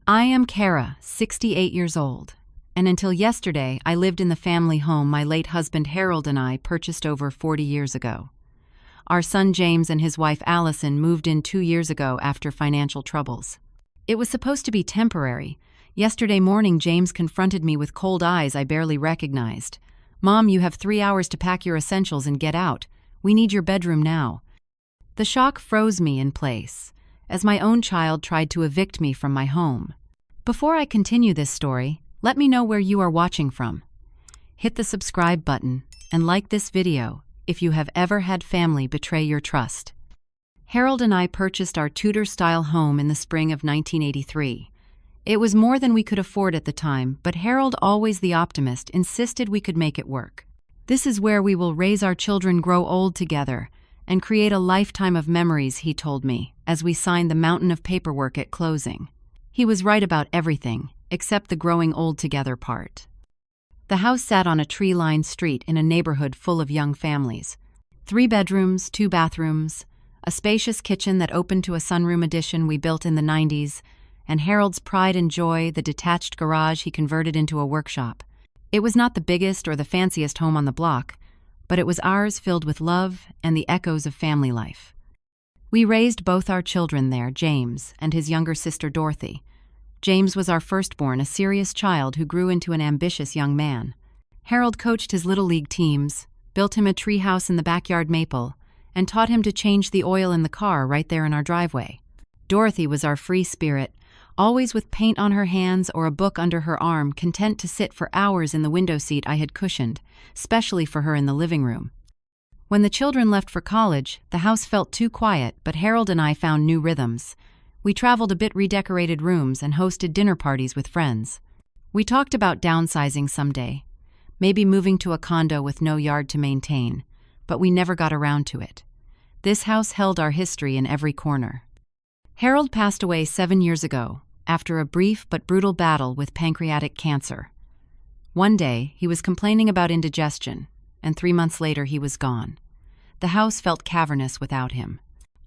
I am Kara, 68 years old, and until yesterday I lived in the family home my late husband Harold and I purchased over 40 years ago. Our son James and his wife Allison moved in 2 years ago after financial troubles. It was supposed to be temporary. Yesterday morning James confronted me with cold eyes I barely recognized. "Mom, you have 3 hours to pack your essentials and get out. We need your bedroom now." The shock froze me in place, as my own child tried to evict me from my home. Before I continue this story, let me know where you are watching from. Hit the subscribe button and like this video if you have ever had family betray your trust. Harold and I purchased our Tudor-style home in the spring of 1983. It was more than we could afford at the time, but Harold, always the optimist, insisted we could make it work. "This is where we will raise our children, grow old together, and create a lifetime of memories," he told me, as we signed the mountain of paperwork at closing. He was right about everything, except the growing old together part. The house sat on a tree-lined street in a neighborhood full of young families. 3 bedrooms, 2 bathrooms, a spacious kitchen that opened to a sunroom addition we built in the 90s, and Harold's pride and joy, the detached garage he converted into a workshop. It was not the biggest or the fanciest home on the block, but it was ours, filled with love and the echoes of family life. We raised both our children there, James and his younger sister Dorothy. James was our firstborn, a serious child who grew into an ambitious young man. Harold coached his Little League teams, built him a treehouse in the backyard maple, and taught him to change the oil in the car right there in our driveway. Dorothy was our free spirit, always with paint on her hands or a book under her arm, content to sit for hours in the window seat I had cushioned, specially for her in the living room. When the children left for college, the house felt too quiet, but Harold and I found new rhythms. We traveled a bit, redecorated rooms, and hosted dinner parties with friends. We talked about downsizing someday, maybe moving to a condo with no yard to maintain, but we never got around to it. This house held our history in every corner. Harold passed away 7 years ago, after a brief but brutal battle with pancreatic cancer. One day, he was complaining about indigestion, and 3 months later he was gone. The house felt cavernous without him.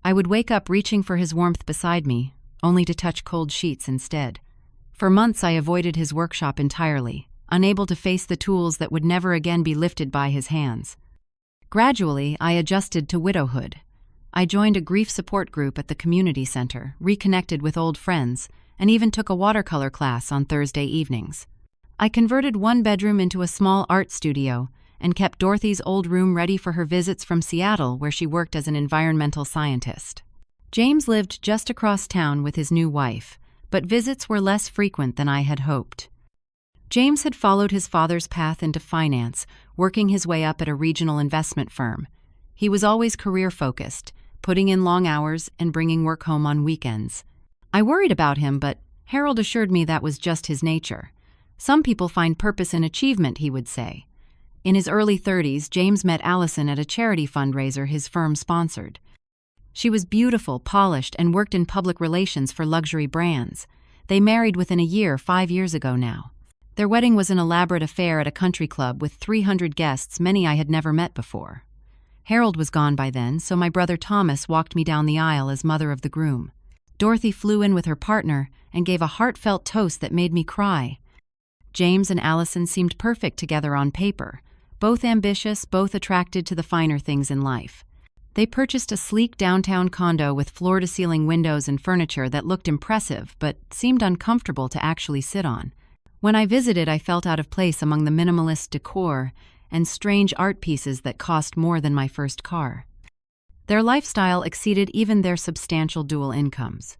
I would wake up reaching for his warmth beside me, only to touch cold sheets instead. For months I avoided his workshop entirely, unable to face the tools that would never again be lifted by his hands. Gradually, I adjusted to widowhood. I joined a grief support group at the community center, reconnected with old friends, and even took a watercolor class on Thursday evenings. I converted 1 bedroom into a small art studio and kept Dorothy's old room ready for her visits from Seattle, where she worked as an environmental scientist. James lived just across town with his new wife, but visits were less frequent than I had hoped. James had followed his father's path into finance, working his way up at a regional investment firm. He was always career-focused, putting in long hours and bringing work home on weekends. I worried about him, but Harold assured me that was just his nature. "Some people find purpose in achievement," he would say. In his early 30s, James met Allison at a charity fundraiser his firm sponsored. She was beautiful, polished, and worked in public relations for luxury brands. They married within a year, 5 years ago now. Their wedding was an elaborate affair at a country club with 300 guests, many I had never met before. Harold was gone by then, so my brother Thomas walked me down the aisle as mother of the groom. Dorothy flew in with her partner and gave a heartfelt toast that made me cry. James and Allison seemed perfect together on paper, both ambitious, both attracted to the finer things in life. They purchased a sleek downtown condo with floor-to-ceiling windows and furniture that looked impressive but seemed uncomfortable to actually sit on. When I visited, I felt out of place among the minimalist decor and strange art pieces that cost more than my first car. Their lifestyle exceeded even their substantial dual incomes.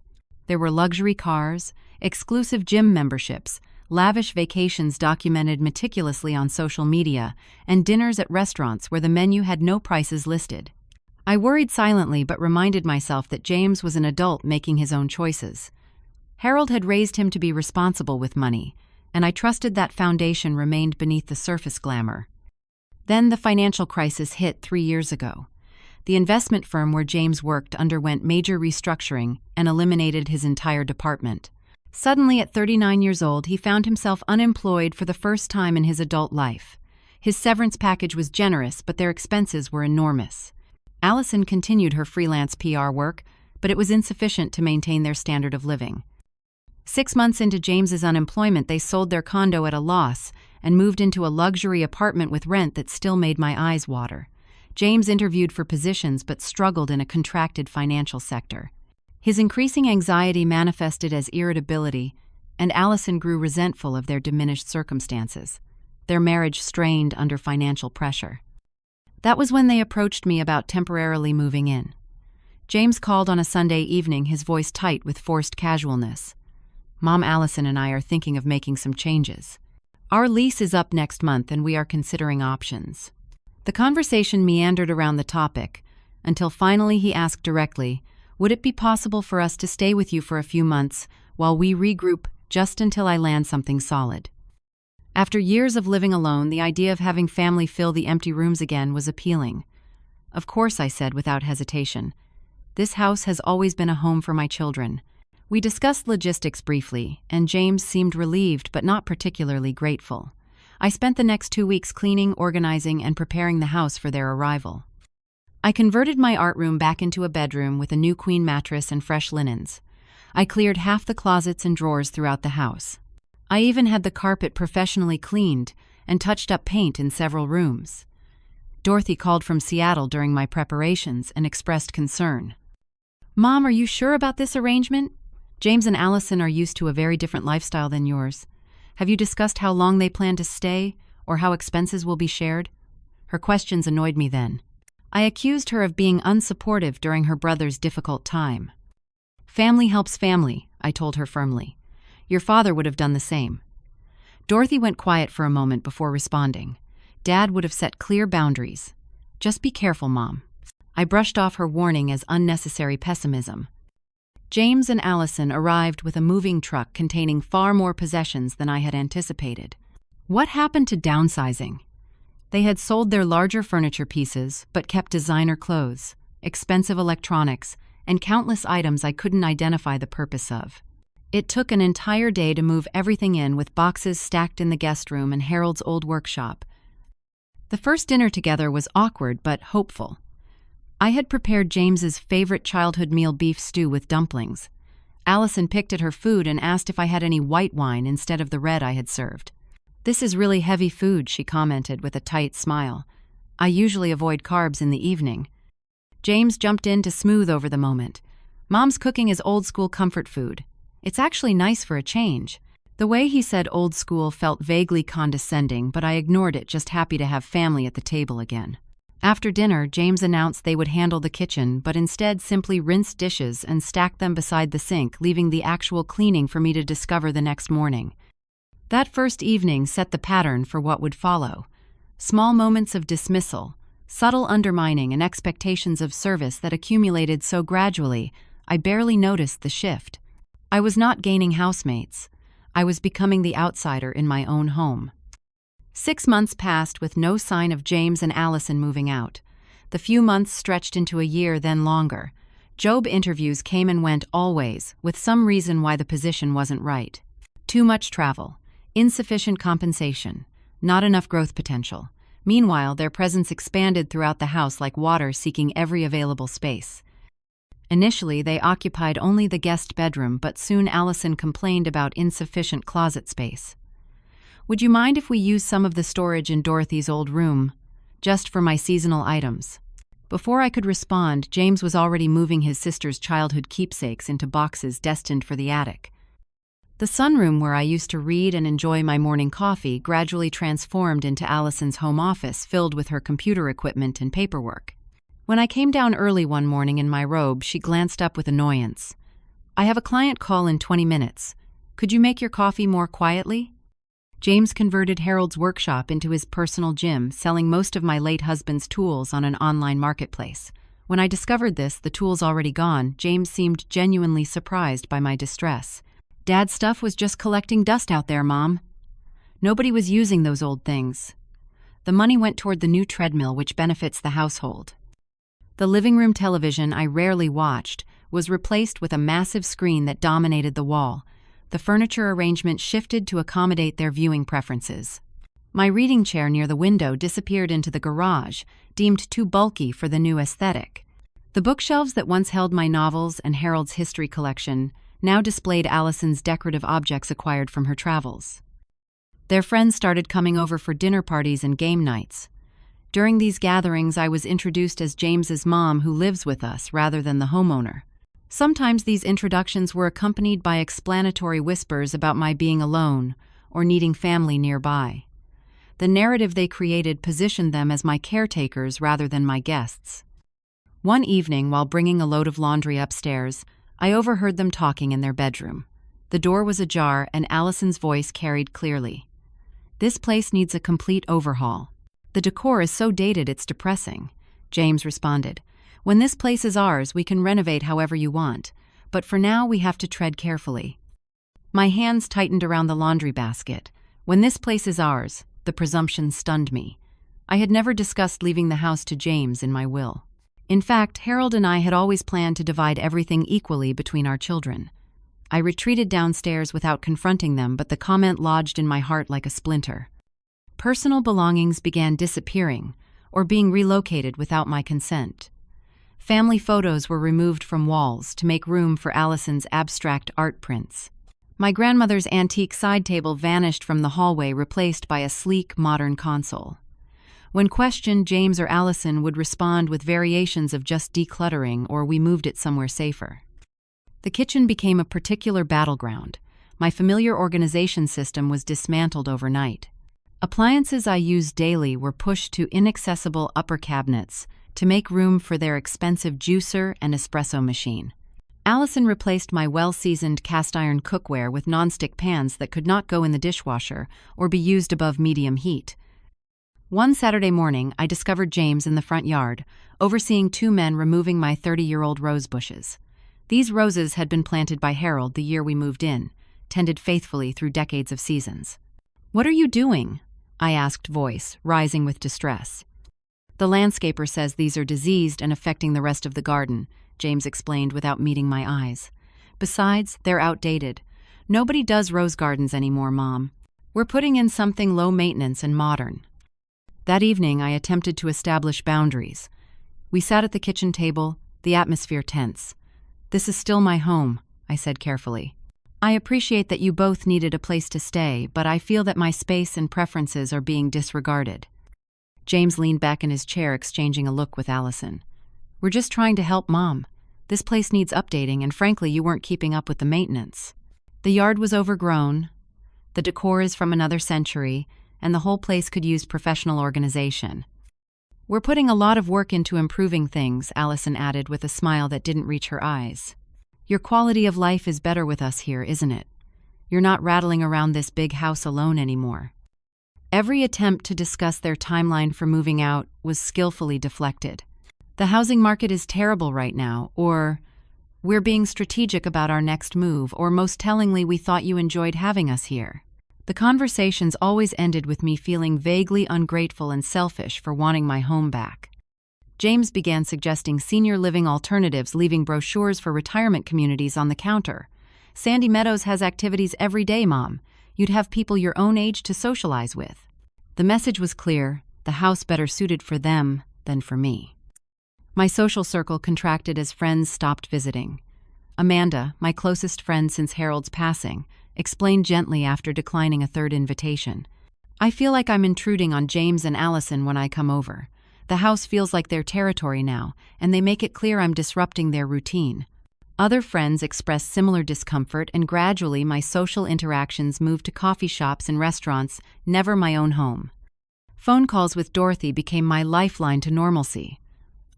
There were luxury cars, exclusive gym memberships, lavish vacations documented meticulously on social media, and dinners at restaurants where the menu had no prices listed. I worried silently but reminded myself that James was an adult making his own choices. Harold had raised him to be responsible with money, and I trusted that foundation remained beneath the surface glamour. Then the financial crisis hit 3 years ago. The investment firm where James worked underwent major restructuring and eliminated his entire department. Suddenly, at 39 years old, he found himself unemployed for the first time in his adult life. His severance package was generous, but their expenses were enormous. Allison continued her freelance PR work, but it was insufficient to maintain their standard of living. 6 months into James's unemployment, they sold their condo at a loss and moved into a luxury apartment with rent that still made my eyes water. James interviewed for positions but struggled in a contracted financial sector. His increasing anxiety manifested as irritability, and Allison grew resentful of their diminished circumstances. Their marriage strained under financial pressure. That was when they approached me about temporarily moving in. James called on a Sunday evening, his voice tight with forced casualness. Mom, Allison and I are thinking of making some changes. Our lease is up next month and we are considering options. The conversation meandered around the topic, until finally he asked directly, would it be possible for us to stay with you for a few months while we regroup just until I land something solid? After years of living alone, the idea of having family fill the empty rooms again was appealing. Of course, I said without hesitation. This house has always been a home for my children. We discussed logistics briefly, and James seemed relieved but not particularly grateful. I spent the next 2 weeks cleaning, organizing, and preparing the house for their arrival. I converted my art room back into a bedroom with a new queen mattress and fresh linens. I cleared half the closets and drawers throughout the house. I even had the carpet professionally cleaned and touched up paint in several rooms. Dorothy called from Seattle during my preparations and expressed concern. Mom, are you sure about this arrangement? James and Allison are used to a very different lifestyle than yours. Have you discussed how long they plan to stay, or how expenses will be shared? Her questions annoyed me then. I accused her of being unsupportive during her brother's difficult time. Family helps family, I told her firmly. Your father would have done the same. Dorothy went quiet for a moment before responding. Dad would have set clear boundaries. Just be careful, Mom. I brushed off her warning as unnecessary pessimism. James and Allison arrived with a moving truck containing far more possessions than I had anticipated. What happened to downsizing? They had sold their larger furniture pieces, but kept designer clothes, expensive electronics, and countless items I couldn't identify the purpose of. It took an entire day to move everything in, with boxes stacked in the guest room and Harold's old workshop. The first dinner together was awkward but hopeful. I had prepared James's favorite childhood meal, beef stew with dumplings. Allison picked at her food and asked if I had any white wine instead of the red I had served. This is really heavy food, she commented with a tight smile. I usually avoid carbs in the evening. James jumped in to smooth over the moment. Mom's cooking is old-school comfort food. It's actually nice for a change. The way he said old school felt vaguely condescending, but I ignored it, just happy to have family at the table again. After dinner, James announced they would handle the kitchen, but instead simply rinsed dishes and stacked them beside the sink, leaving the actual cleaning for me to discover the next morning. That first evening set the pattern for what would follow. Small moments of dismissal, subtle undermining, and expectations of service that accumulated so gradually, I barely noticed the shift. I was not gaining housemates. I was becoming the outsider in my own home. 6 months passed with no sign of James and Allison moving out. The few months stretched into a year, then longer. Job interviews came and went always, with some reason why the position wasn't right. Too much travel, insufficient compensation, not enough growth potential. Meanwhile, their presence expanded throughout the house like water seeking every available space. Initially, they occupied only the guest bedroom, but soon Allison complained about insufficient closet space. Would you mind if we use some of the storage in Dorothy's old room, just for my seasonal items? Before I could respond, James was already moving his sister's childhood keepsakes into boxes destined for the attic. The sunroom where I used to read and enjoy my morning coffee gradually transformed into Allison's home office, filled with her computer equipment and paperwork. When I came down early one morning in my robe, she glanced up with annoyance. I have a client call in 20 minutes. Could you make your coffee more quietly? James converted Harold's workshop into his personal gym, selling most of my late husband's tools on an online marketplace. When I discovered this, the tools already gone, James seemed genuinely surprised by my distress. Dad's stuff was just collecting dust out there, Mom. Nobody was using those old things. The money went toward the new treadmill, which benefits the household. The living room television I rarely watched was replaced with a massive screen that dominated the wall. The furniture arrangement shifted to accommodate their viewing preferences. My reading chair near the window disappeared into the garage, deemed too bulky for the new aesthetic. The bookshelves that once held my novels and Harold's history collection now displayed Allison's decorative objects acquired from her travels. Their friends started coming over for dinner parties and game nights. During these gatherings, I was introduced as James's mom, who lives with us, rather than the homeowner. Sometimes these introductions were accompanied by explanatory whispers about my being alone or needing family nearby. The narrative they created positioned them as my caretakers rather than my guests. One evening, while bringing a load of laundry upstairs, I overheard them talking in their bedroom. The door was ajar and Allison's voice carried clearly. "This place needs a complete overhaul. The decor is so dated it's depressing," James responded. "When this place is ours, we can renovate however you want, but for now we have to tread carefully." My hands tightened around the laundry basket. When this place is ours, the presumption stunned me. I had never discussed leaving the house to James in my will. In fact, Harold and I had always planned to divide everything equally between our children. I retreated downstairs without confronting them, but the comment lodged in my heart like a splinter. Personal belongings began disappearing or being relocated without my consent. Family photos were removed from walls to make room for Allison's abstract art prints. My grandmother's antique side table vanished from the hallway, replaced by a sleek, modern console. When questioned, James or Allison would respond with variations of just decluttering or "we moved it somewhere safer." The kitchen became a particular battleground. My familiar organization system was dismantled overnight. Appliances I used daily were pushed to inaccessible upper cabinets to make room for their expensive juicer and espresso machine. Allison replaced my well-seasoned cast-iron cookware with nonstick pans that could not go in the dishwasher or be used above medium heat. One Saturday morning, I discovered James in the front yard, overseeing two men removing my 30-year-old rose bushes. These roses had been planted by Harold the year we moved in, tended faithfully through decades of seasons. "What are you doing?" I asked, voice rising with distress. "The landscaper says these are diseased and affecting the rest of the garden," James explained without meeting my eyes. "Besides, they're outdated. Nobody does rose gardens anymore, Mom. We're putting in something low maintenance and modern." That evening, I attempted to establish boundaries. We sat at the kitchen table, the atmosphere tense. "This is still my home," I said carefully. "I appreciate that you both needed a place to stay, but I feel that my space and preferences are being disregarded." James leaned back in his chair, exchanging a look with Allison. "We're just trying to help Mom. This place needs updating, and frankly, you weren't keeping up with the maintenance. The yard was overgrown, the decor is from another century, and the whole place could use professional organization." "We're putting a lot of work into improving things," Allison added with a smile that didn't reach her eyes. "Your quality of life is better with us here, isn't it? You're not rattling around this big house alone anymore." Every attempt to discuss their timeline for moving out was skillfully deflected. "The housing market is terrible right now," or "we're being strategic about our next move," or most tellingly, "we thought you enjoyed having us here." The conversations always ended with me feeling vaguely ungrateful and selfish for wanting my home back. James began suggesting senior living alternatives, leaving brochures for retirement communities on the counter. "Sandy Meadows has activities every day, Mom. You'd have people your own age to socialize with." The message was clear: the house better suited for them than for me. My social circle contracted as friends stopped visiting. Amanda, my closest friend since Harold's passing, explained gently after declining a third invitation. "I feel like I'm intruding on James and Allison when I come over. The house feels like their territory now, and they make it clear I'm disrupting their routine." Other friends expressed similar discomfort, and gradually my social interactions moved to coffee shops and restaurants, never my own home. Phone calls with Dorothy became my lifeline to normalcy.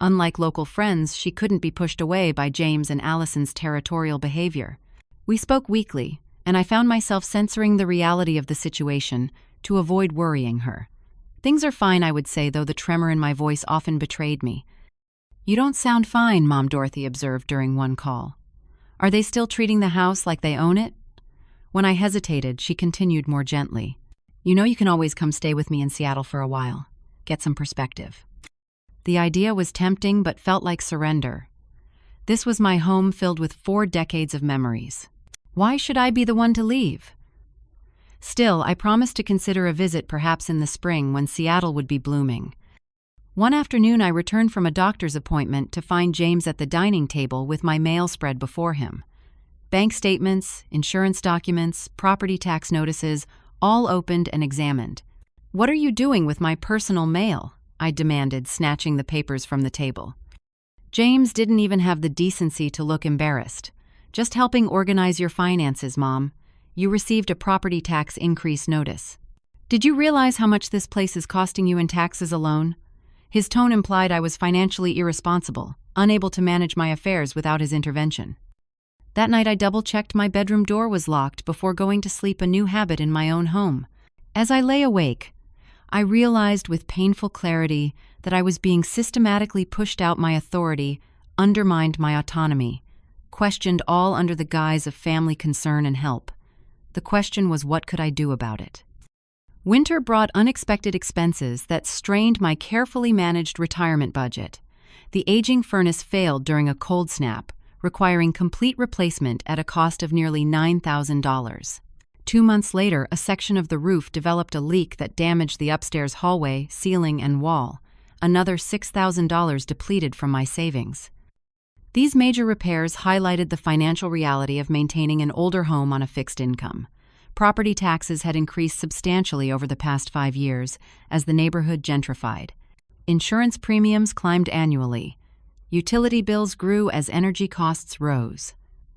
Unlike local friends, she couldn't be pushed away by James and Allison's territorial behavior. We spoke weekly, and I found myself censoring the reality of the situation to avoid worrying her. "Things are fine," I would say, though the tremor in my voice often betrayed me. "You don't sound fine," Mom, Dorothy observed during one call. "Are they still treating the house like they own it?" When I hesitated, she continued more gently. "You know you can always come stay with me in Seattle for a while. Get some perspective." The idea was tempting but felt like surrender. This was my home filled with 4 decades of memories. Why should I be the one to leave? Still, I promised to consider a visit perhaps in the spring when Seattle would be blooming. One afternoon, I returned from a doctor's appointment to find James at the dining table with my mail spread before him. Bank statements, insurance documents, property tax notices, all opened and examined. "What are you doing with my personal mail?" I demanded, snatching the papers from the table. James didn't even have the decency to look embarrassed. "Just helping organize your finances, Mom. You received a property tax increase notice. Did you realize how much this place is costing you in taxes alone?" His tone implied I was financially irresponsible, unable to manage my affairs without his intervention. That night I double-checked my bedroom door was locked before going to sleep, a new habit in my own home. As I lay awake, I realized with painful clarity that I was being systematically pushed out my authority, undermined my autonomy, questioned all under the guise of family concern and help. The question was, what could I do about it? Winter brought unexpected expenses that strained my carefully managed retirement budget. The aging furnace failed during a cold snap, requiring complete replacement at a cost of nearly $9,000. 2 months later, a section of the roof developed a leak that damaged the upstairs hallway, ceiling, and wall. Another $6,000 depleted from my savings. These major repairs highlighted the financial reality of maintaining an older home on a fixed income. Property taxes had increased substantially over the past 5 years as the neighborhood gentrified. Insurance premiums climbed annually. Utility bills grew as energy costs rose.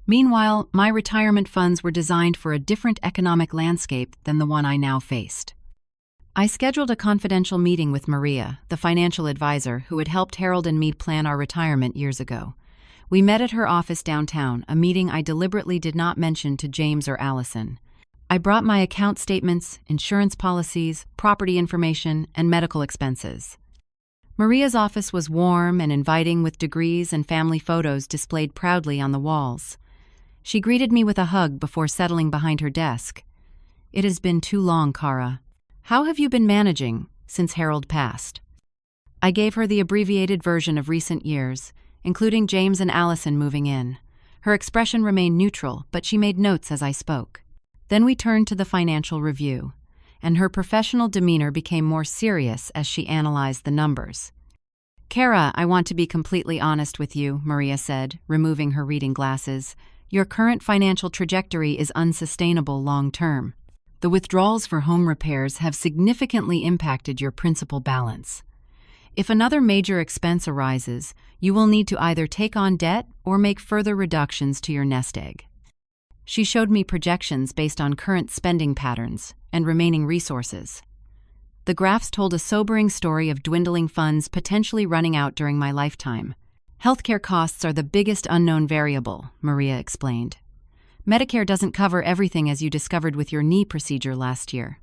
Meanwhile, my retirement funds were designed for a different economic landscape than the one I now faced. I scheduled a confidential meeting with Maria, the financial advisor who had helped Harold and me plan our retirement years ago. We met at her office downtown, a meeting I deliberately did not mention to James or Allison. I brought my account statements, insurance policies, property information, and medical expenses. Maria's office was warm and inviting, with degrees and family photos displayed proudly on the walls. She greeted me with a hug before settling behind her desk. "It has been too long, Kara. How have you been managing since Harold passed?" I gave her the abbreviated version of recent years, including James and Allison moving in. Her expression remained neutral, but she made notes as I spoke. Then we turned to the financial review, and her professional demeanor became more serious as she analyzed the numbers. "Kara, I want to be completely honest with you," Maria said, removing her reading glasses. "Your current financial trajectory is unsustainable long-term. The withdrawals for home repairs have significantly impacted your principal balance. If another major expense arises, you will need to either take on debt or make further reductions to your nest egg." She showed me projections based on current spending patterns and remaining resources. The graphs told a sobering story of dwindling funds potentially running out during my lifetime. "Healthcare costs are the biggest unknown variable," Maria explained. "Medicare doesn't cover everything, as you discovered with your knee procedure last year."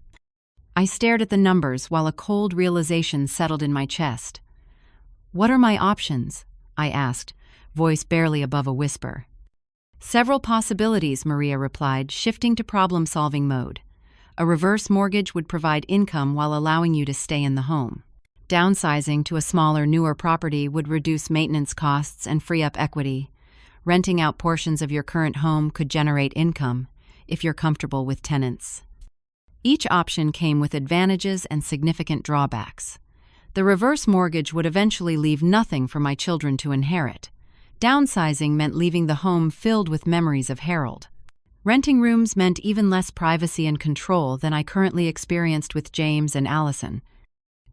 I stared at the numbers while a cold realization settled in my chest. "What are my options?" I asked, voice barely above a whisper. "Several possibilities," Maria replied, shifting to problem-solving mode. "A reverse mortgage would provide income while allowing you to stay in the home. Downsizing to a smaller, newer property would reduce maintenance costs and free up equity. Renting out portions of your current home could generate income, if you're comfortable with tenants." Each option came with advantages and significant drawbacks. The reverse mortgage would eventually leave nothing for my children to inherit. Downsizing meant leaving the home filled with memories of Harold. Renting rooms meant even less privacy and control than I currently experienced with James and Allison.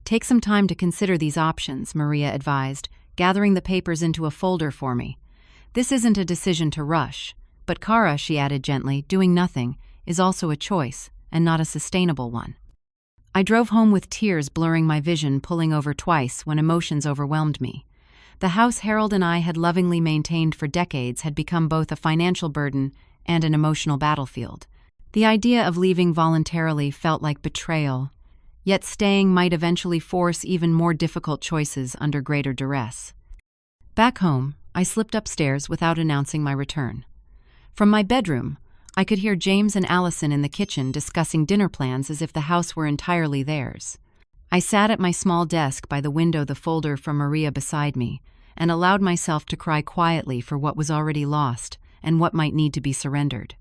"Take some time to consider these options," Maria advised, gathering the papers into a folder for me. "This isn't a decision to rush, but Kara," she added gently, "doing nothing is also a choice, and not a sustainable one." I drove home with tears blurring my vision, pulling over twice when emotions overwhelmed me. The house Harold and I had lovingly maintained for decades had become both a financial burden and an emotional battlefield. The idea of leaving voluntarily felt like betrayal, yet staying might eventually force even more difficult choices under greater duress. Back home, I slipped upstairs without announcing my return. From my bedroom, I could hear James and Allison in the kitchen discussing dinner plans as if the house were entirely theirs. I sat at my small desk by the window, the folder from Maria beside me, and allowed myself to cry quietly for what was already lost and what might need to be surrendered.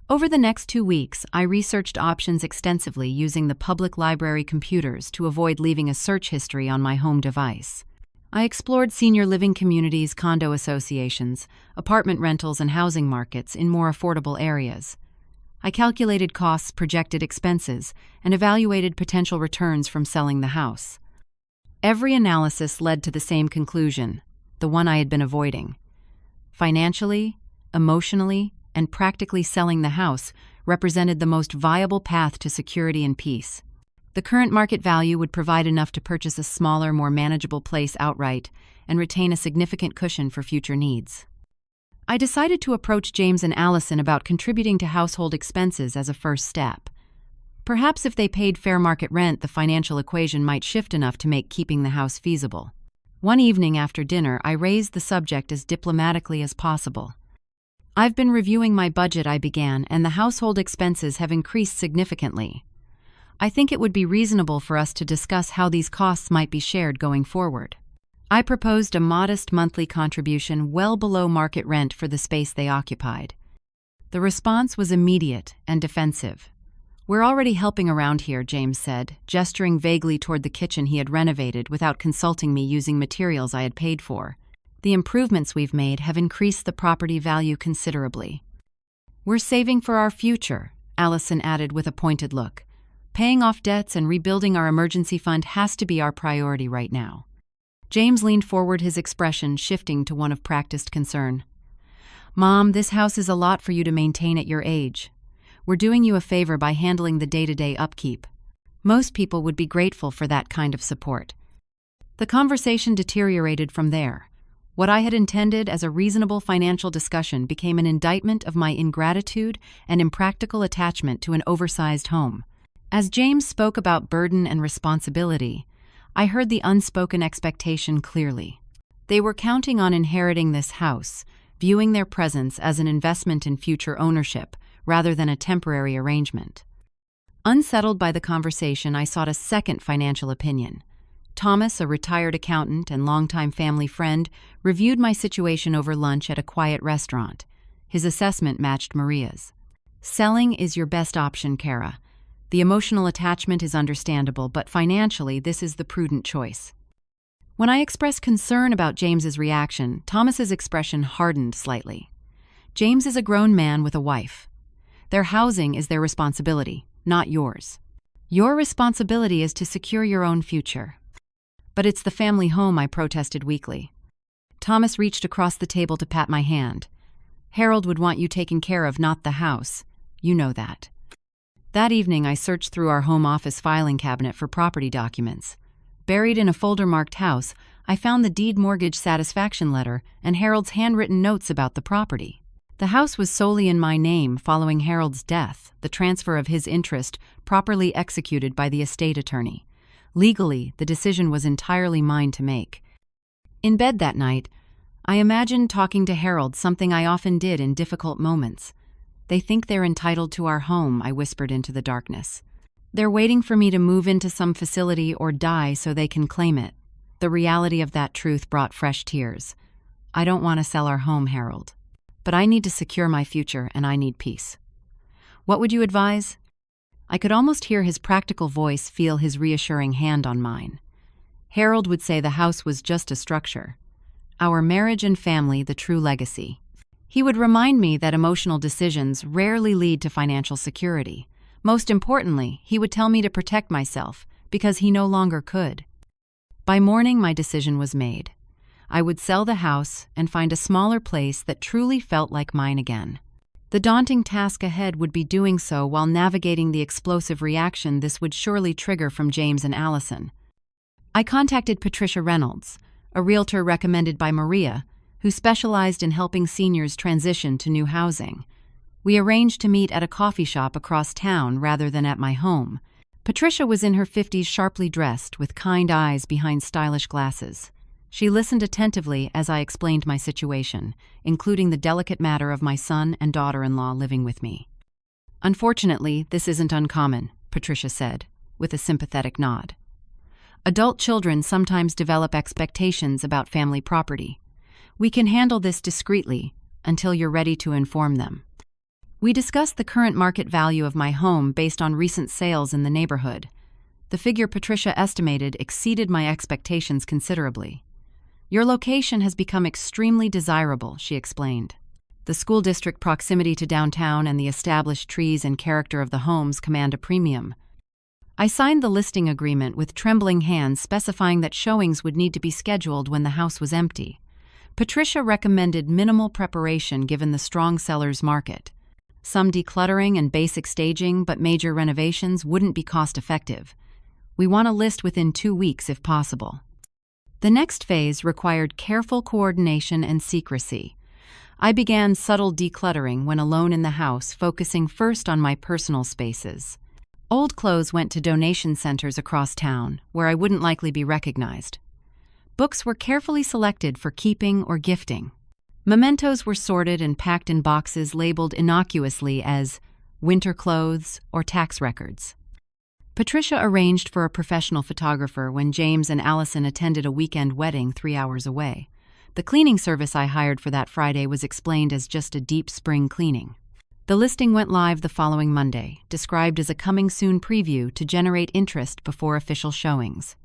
Over the next 2 weeks, I researched options extensively using the public library computers to avoid leaving a search history on my home device. I explored senior living communities, condo associations, apartment rentals, and housing markets in more affordable areas. I calculated costs, projected expenses, and evaluated potential returns from selling the house. Every analysis led to the same conclusion, the one I had been avoiding. Financially, emotionally, and practically selling the house represented the most viable path to security and peace. The current market value would provide enough to purchase a smaller, more manageable place outright and retain a significant cushion for future needs. I decided to approach James and Allison about contributing to household expenses as a first step. Perhaps if they paid fair market rent, the financial equation might shift enough to make keeping the house feasible. One evening after dinner, I raised the subject as diplomatically as possible. "I've been reviewing my budget," I began, "and the household expenses have increased significantly. I think it would be reasonable for us to discuss how these costs might be shared going forward." I proposed a modest monthly contribution well below market rent for the space they occupied. The response was immediate and defensive. "We're already helping around here," James said, gesturing vaguely toward the kitchen he had renovated without consulting me using materials I had paid for. "The improvements we've made have increased the property value considerably." "We're saving for our future," Allison added with a pointed look. "Paying off debts and rebuilding our emergency fund has to be our priority right now." James leaned forward, his expression shifting to one of practiced concern. "Mom, this house is a lot for you to maintain at your age. We're doing you a favor by handling the day-to-day upkeep. Most people would be grateful for that kind of support." The conversation deteriorated from there. What I had intended as a reasonable financial discussion became an indictment of my ingratitude and impractical attachment to an oversized home. As James spoke about burden and responsibility, I heard the unspoken expectation clearly. They were counting on inheriting this house, viewing their presence as an investment in future ownership rather than a temporary arrangement. Unsettled by the conversation, I sought a second financial opinion. Thomas, a retired accountant and longtime family friend, reviewed my situation over lunch at a quiet restaurant. His assessment matched Maria's. "Selling is your best option, Kara. The emotional attachment is understandable, but financially, this is the prudent choice." When I expressed concern about James's reaction, Thomas's expression hardened slightly. "James is a grown man with a wife. Their housing is their responsibility, not yours. Your responsibility is to secure your own future." "But it's the family home," I protested weakly. Thomas reached across the table to pat my hand. "Harold would want you taken care of, not the house. You know that." That evening, I searched through our home office filing cabinet for property documents. Buried in a folder marked house, I found the deed mortgage satisfaction letter and Harold's handwritten notes about the property. The house was solely in my name following Harold's death, the transfer of his interest properly executed by the estate attorney. Legally, the decision was entirely mine to make. In bed that night, I imagined talking to Harold, something I often did in difficult moments. "They think they're entitled to our home," I whispered into the darkness. "They're waiting for me to move into some facility or die so they can claim it." The reality of that truth brought fresh tears. "I don't want to sell our home, Harold. But I need to secure my future, and I need peace. What would you advise?" I could almost hear his practical voice, feel his reassuring hand on mine. "Harold would say the house was just a structure. Our marriage and family, the true legacy. He would remind me that emotional decisions rarely lead to financial security. Most importantly, he would tell me to protect myself, because he no longer could." By morning, my decision was made. I would sell the house and find a smaller place that truly felt like mine again. The daunting task ahead would be doing so while navigating the explosive reaction this would surely trigger from James and Allison. I contacted Patricia Reynolds, a realtor recommended by Maria, who specialized in helping seniors transition to new housing. We arranged to meet at a coffee shop across town rather than at my home. Patricia was in her 50s, sharply dressed, with kind eyes behind stylish glasses. She listened attentively as I explained my situation, including the delicate matter of my son and daughter-in-law living with me. "Unfortunately, this isn't uncommon," Patricia said, with a sympathetic nod. "Adult children sometimes develop expectations about family property. We can handle this discreetly until you're ready to inform them." We discussed the current market value of my home based on recent sales in the neighborhood. The figure Patricia estimated exceeded my expectations considerably. "Your location has become extremely desirable," she explained. "The school district proximity to downtown and the established trees and character of the homes command a premium." I signed the listing agreement with trembling hands, specifying that showings would need to be scheduled when the house was empty. Patricia recommended minimal preparation given the strong seller's market. Some decluttering and basic staging, but major renovations wouldn't be cost-effective. "We want a list within 2 weeks if possible." The next phase required careful coordination and secrecy. I began subtle decluttering when alone in the house, focusing first on my personal spaces. Old clothes went to donation centers across town, where I wouldn't likely be recognized. Books were carefully selected for keeping or gifting. Mementos were sorted and packed in boxes labeled innocuously as winter clothes or tax records. Patricia arranged for a professional photographer when James and Allison attended a weekend wedding 3 hours away. The cleaning service I hired for that Friday was explained as just a deep spring cleaning. The listing went live the following Monday, described as a coming soon preview to generate interest before official showings.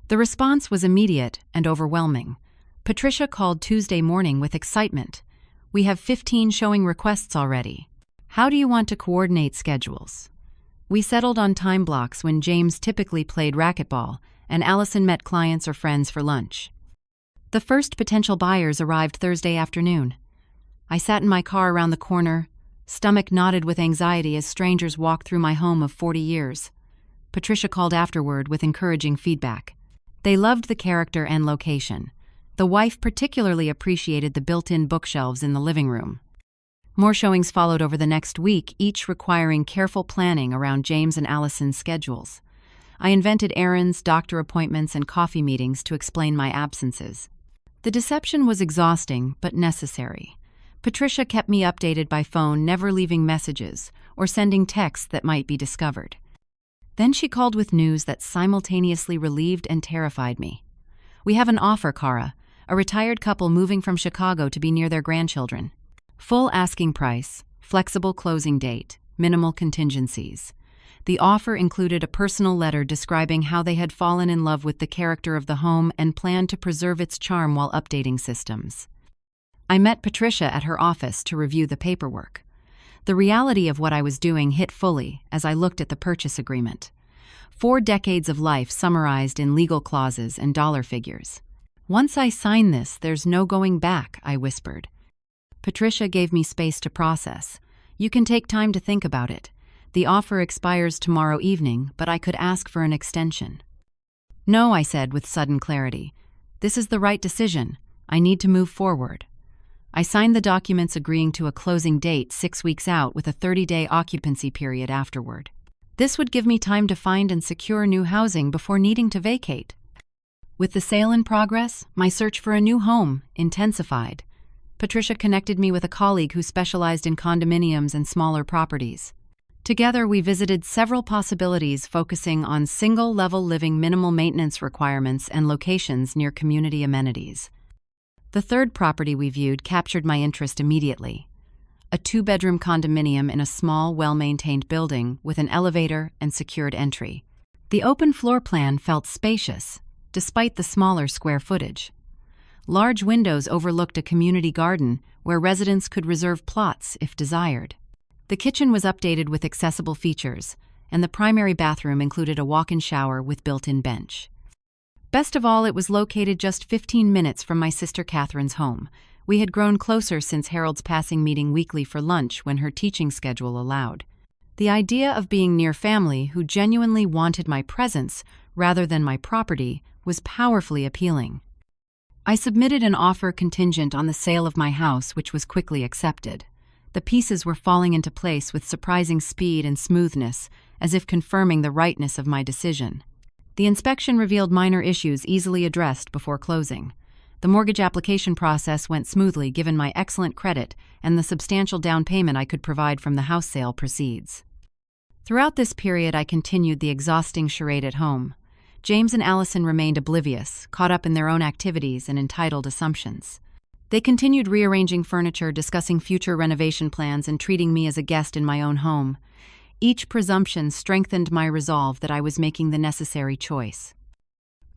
The response was immediate and overwhelming. Patricia called Tuesday morning with excitement. "We have 15 showing requests already. How do you want to coordinate schedules?" We settled on time blocks when James typically played racquetball and Allison met clients or friends for lunch. The first potential buyers arrived Thursday afternoon. I sat in my car around the corner, stomach knotted with anxiety as strangers walked through my home of 40 years. Patricia called afterward with encouraging feedback. They loved the character and location. The wife particularly appreciated the built-in bookshelves in the living room. More showings followed over the next week, each requiring careful planning around James and Allison's schedules. I invented errands, doctor appointments, and coffee meetings to explain my absences. The deception was exhausting but necessary. Patricia kept me updated by phone, never leaving messages or sending texts that might be discovered. Then she called with news that simultaneously relieved and terrified me. "We have an offer, Cara. A retired couple moving from Chicago to be near their grandchildren. Full asking price, flexible closing date, minimal contingencies." The offer included a personal letter describing how they had fallen in love with the character of the home and planned to preserve its charm while updating systems. I met Patricia at her office to review the paperwork. The reality of what I was doing hit fully as I looked at the purchase agreement. 4 decades of life summarized in legal clauses and dollar figures. "Once I sign this, there's no going back," I whispered. Patricia gave me space to process. "You can take time to think about it. The offer expires tomorrow evening, but I could ask for an extension." "No," I said with sudden clarity. "This is the right decision. I need to move forward." I signed the documents agreeing to a closing date 6 weeks out with a 30-day occupancy period afterward. This would give me time to find and secure new housing before needing to vacate. With the sale in progress, my search for a new home intensified. Patricia connected me with a colleague who specialized in condominiums and smaller properties. Together, we visited several possibilities focusing on single-level living, minimal maintenance requirements, and locations near community amenities. The third property we viewed captured my interest immediately. A 2-bedroom condominium in a small, well-maintained building with an elevator and secured entry. The open floor plan felt spacious, despite the smaller square footage. Large windows overlooked a community garden where residents could reserve plots if desired. The kitchen was updated with accessible features, and the primary bathroom included a walk-in shower with built-in bench. Best of all, it was located just 15 minutes from my sister Catherine's home. We had grown closer since Harold's passing, meeting weekly for lunch when her teaching schedule allowed. The idea of being near family who genuinely wanted my presence rather than my property was powerfully appealing. I submitted an offer contingent on the sale of my house, which was quickly accepted. The pieces were falling into place with surprising speed and smoothness, as if confirming the rightness of my decision. The inspection revealed minor issues easily addressed before closing. The mortgage application process went smoothly given my excellent credit and the substantial down payment I could provide from the house sale proceeds. Throughout this period, I continued the exhausting charade at home. James and Allison remained oblivious, caught up in their own activities and entitled assumptions. They continued rearranging furniture, discussing future renovation plans, and treating me as a guest in my own home. Each presumption strengthened my resolve that I was making the necessary choice.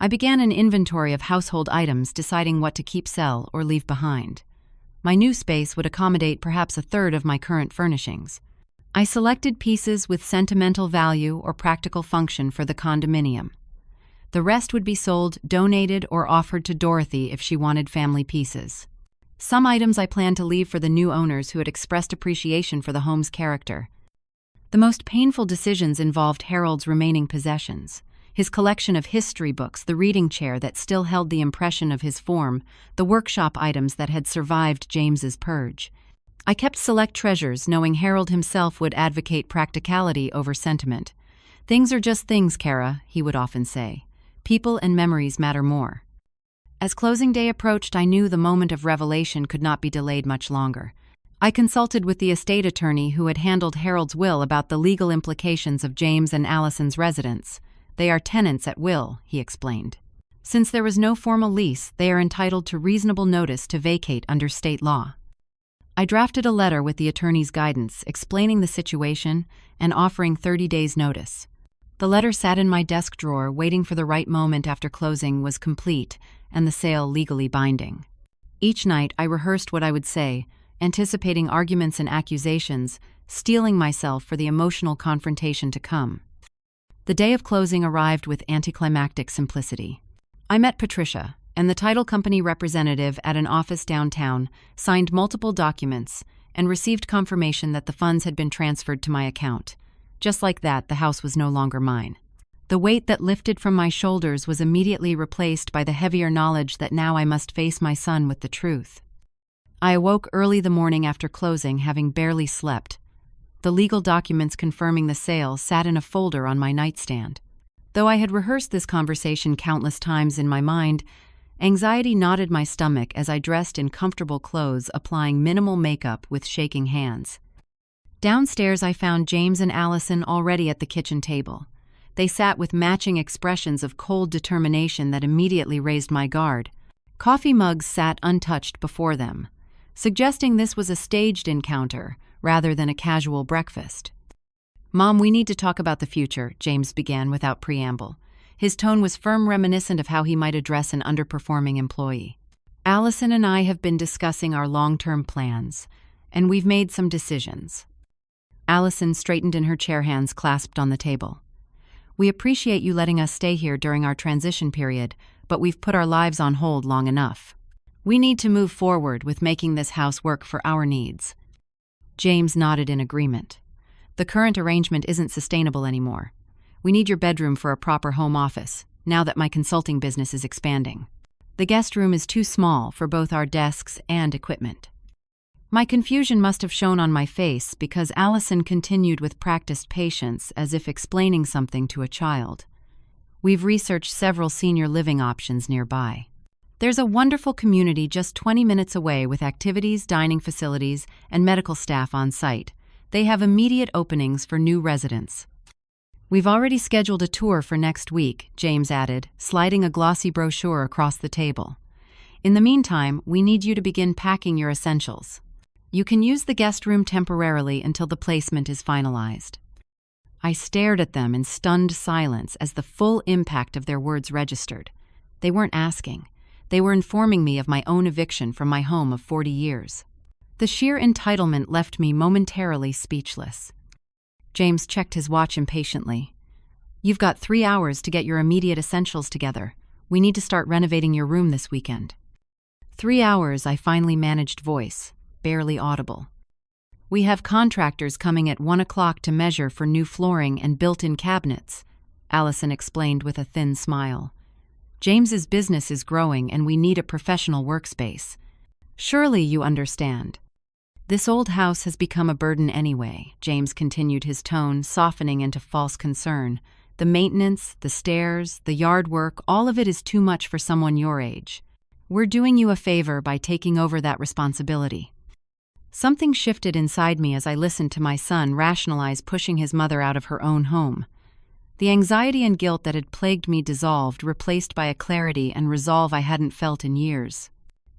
I began an inventory of household items, deciding what to keep, sell, or leave behind. My new space would accommodate perhaps a third of my current furnishings. I selected pieces with sentimental value or practical function for the condominium. The rest would be sold, donated, or offered to Dorothy if she wanted family pieces. Some items I planned to leave for the new owners who had expressed appreciation for the home's character. The most painful decisions involved Harold's remaining possessions. His collection of history books, the reading chair that still held the impression of his form, the workshop items that had survived James's purge. I kept select treasures, knowing Harold himself would advocate practicality over sentiment. "Things are just things, Kara," he would often say. "People and memories matter more." As closing day approached, I knew the moment of revelation could not be delayed much longer. I consulted with the estate attorney who had handled Harold's will about the legal implications of James and Allison's residence. "They are tenants at will," he explained. "Since there was no formal lease, they are entitled to reasonable notice to vacate under state law." I drafted a letter with the attorney's guidance, explaining the situation and offering 30 days' notice. The letter sat in my desk drawer, waiting for the right moment after closing was complete and the sale legally binding. Each night, I rehearsed what I would say, anticipating arguments and accusations, steeling myself for the emotional confrontation to come. The day of closing arrived with anticlimactic simplicity. I met Patricia, and the title company representative at an office downtown, signed multiple documents, and received confirmation that the funds had been transferred to my account. Just like that, the house was no longer mine. The weight that lifted from my shoulders was immediately replaced by the heavier knowledge that now I must face my son with the truth. I awoke early the morning after closing, having barely slept. The legal documents confirming the sale sat in a folder on my nightstand. Though I had rehearsed this conversation countless times in my mind, anxiety knotted my stomach as I dressed in comfortable clothes, applying minimal makeup with shaking hands. Downstairs, I found James and Allison already at the kitchen table. They sat with matching expressions of cold determination that immediately raised my guard. Coffee mugs sat untouched before them, suggesting this was a staged encounter rather than a casual breakfast. "Mom, we need to talk about the future," James began without preamble. His tone was firm, reminiscent of how he might address an underperforming employee. "Allison and I have been discussing our long-term plans, and we've made some decisions." Allison straightened in her chair, hands clasped on the table. "We appreciate you letting us stay here during our transition period, but we've put our lives on hold long enough. We need to move forward with making this house work for our needs." James nodded in agreement. "The current arrangement isn't sustainable anymore. We need your bedroom for a proper home office, now that my consulting business is expanding. The guest room is too small for both our desks and equipment." My confusion must have shown on my face because Allison continued with practiced patience, as if explaining something to a child. "We've researched several senior living options nearby. There's a wonderful community just 20 minutes away with activities, dining facilities, and medical staff on site. They have immediate openings for new residents." "We've already scheduled a tour for next week," James added, sliding a glossy brochure across the table. "In the meantime, we need you to begin packing your essentials. You can use the guest room temporarily until the placement is finalized." I stared at them in stunned silence as the full impact of their words registered. They weren't asking. They were informing me of my own eviction from my home of 40 years. The sheer entitlement left me momentarily speechless. James checked his watch impatiently. "You've got 3 hours to get your immediate essentials together. We need to start renovating your room this weekend." 3 hours, I finally managed, voice barely audible. "We have contractors coming at 1 o'clock to measure for new flooring and built-in cabinets," Allison explained with a thin smile. "James's business is growing and we need a professional workspace. Surely you understand." "This old house has become a burden anyway," James continued, his tone softening into false concern. "The maintenance, the stairs, the yard work, all of it is too much for someone your age. We're doing you a favor by taking over that responsibility." Something shifted inside me as I listened to my son rationalize pushing his mother out of her own home. The anxiety and guilt that had plagued me dissolved, replaced by a clarity and resolve I hadn't felt in years.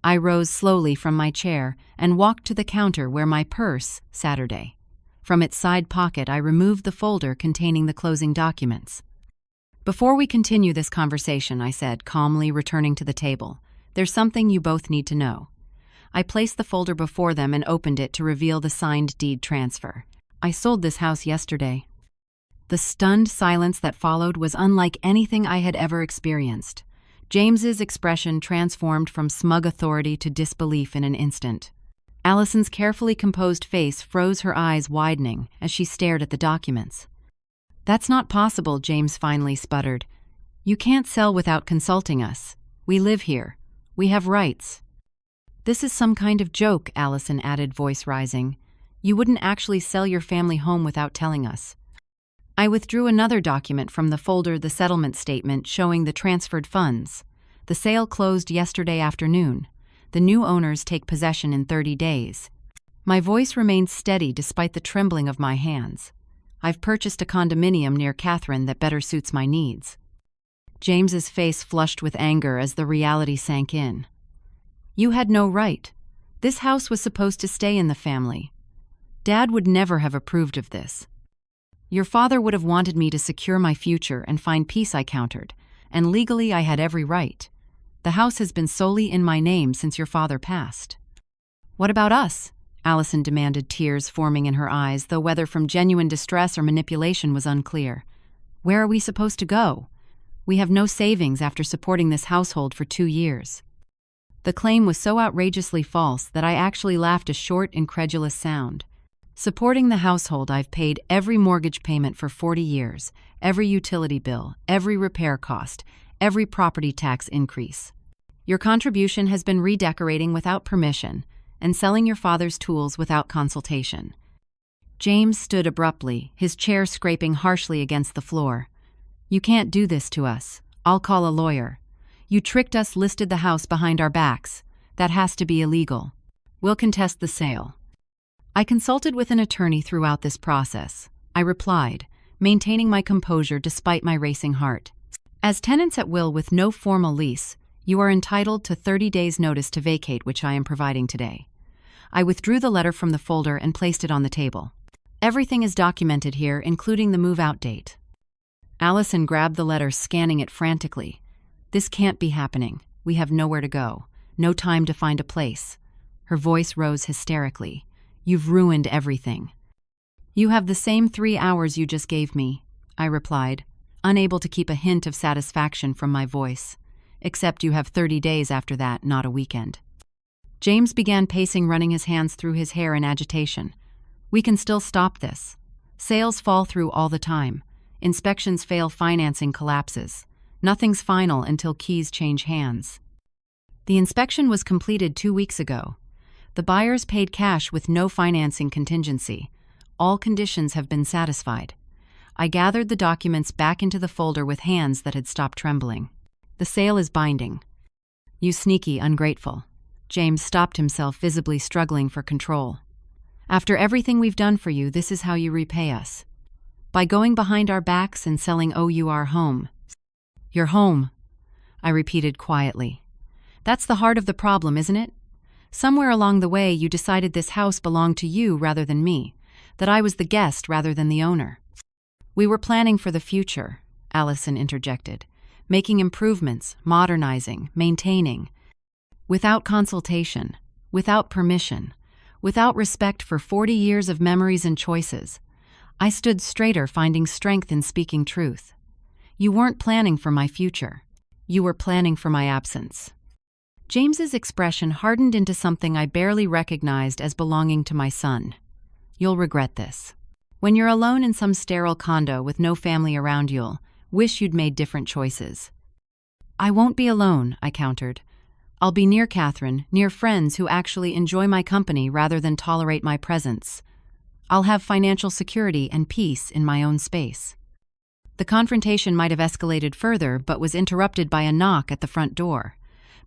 I rose slowly from my chair and walked to the counter where my purse, Saturday. From its side pocket, I removed the folder containing the closing documents. Before we continue this conversation, I said, calmly returning to the table, there's something you both need to know. I placed the folder before them and opened it to reveal the signed deed transfer. I sold this house yesterday. The stunned silence that followed was unlike anything I had ever experienced. James's expression transformed from smug authority to disbelief in an instant. Allison's carefully composed face froze, her eyes widening as she stared at the documents. "That's not possible," James finally sputtered. "You can't sell without consulting us. We live here. We have rights." "This is some kind of joke," Allison added, voice rising. "You wouldn't actually sell your family home without telling us." I withdrew another document from the folder, the settlement statement showing the transferred funds. The sale closed yesterday afternoon. The new owners take possession in 30 days. My voice remained steady despite the trembling of my hands. "I've purchased a condominium near Catherine that better suits my needs." James's face flushed with anger as the reality sank in. "You had no right. This house was supposed to stay in the family. Dad would never have approved of this. Your father would have wanted me to secure my future and find peace," I countered, "and legally I had every right. The house has been solely in my name since your father passed." "What about us?" Allison demanded, tears forming in her eyes, though whether from genuine distress or manipulation was unclear. "Where are we supposed to go? We have no savings after supporting this household for 2 years." The claim was so outrageously false that I actually laughed, a short, incredulous sound. "Supporting the household, I've paid every mortgage payment for 40 years, every utility bill, every repair cost, every property tax increase. Your contribution has been redecorating without permission and selling your father's tools without consultation." James stood abruptly, his chair scraping harshly against the floor. "You can't do this to us. I'll call a lawyer. You tricked us, listed the house behind our backs. That has to be illegal. We'll contest the sale." I consulted with an attorney throughout this process. I replied, maintaining my composure despite my racing heart. "As tenants at will with no formal lease, you are entitled to 30 days' notice to vacate, which I am providing today." I withdrew the letter from the folder and placed it on the table. "Everything is documented here, including the move-out date." Allison grabbed the letter, scanning it frantically. "This can't be happening. We have nowhere to go. No time to find a place." Her voice rose hysterically. "You've ruined everything." "You have the same 3 hours you just gave me," I replied, unable to keep a hint of satisfaction from my voice. "Except you have 30 days after that, not a weekend." James began pacing, running his hands through his hair in agitation. "We can still stop this. Sales fall through all the time. Inspections fail, financing collapses. Nothing's final until keys change hands." The inspection was completed 2 weeks ago. The buyers paid cash with no financing contingency. All conditions have been satisfied. I gathered the documents back into the folder with hands that had stopped trembling. "The sale is binding." "You sneaky, ungrateful." James stopped himself, visibly struggling for control. "After everything we've done for you, this is how you repay us. By going behind our backs and selling our home." "Your home," I repeated quietly. "That's the heart of the problem, isn't it? Somewhere along the way, you decided this house belonged to you rather than me, that I was the guest rather than the owner." "We were planning for the future," Allison interjected, "making improvements, modernizing, maintaining. Without consultation, without permission, without respect for 40 years of memories and choices. I stood straighter, finding strength in speaking truth. You weren't planning for my future. You were planning for my absence." James's expression hardened into something I barely recognized as belonging to my son. "You'll regret this. When you're alone in some sterile condo with no family around, you'll wish you'd made different choices." "I won't be alone," I countered. "I'll be near Catherine, near friends who actually enjoy my company rather than tolerate my presence. I'll have financial security and peace in my own space." The confrontation might have escalated further, but was interrupted by a knock at the front door.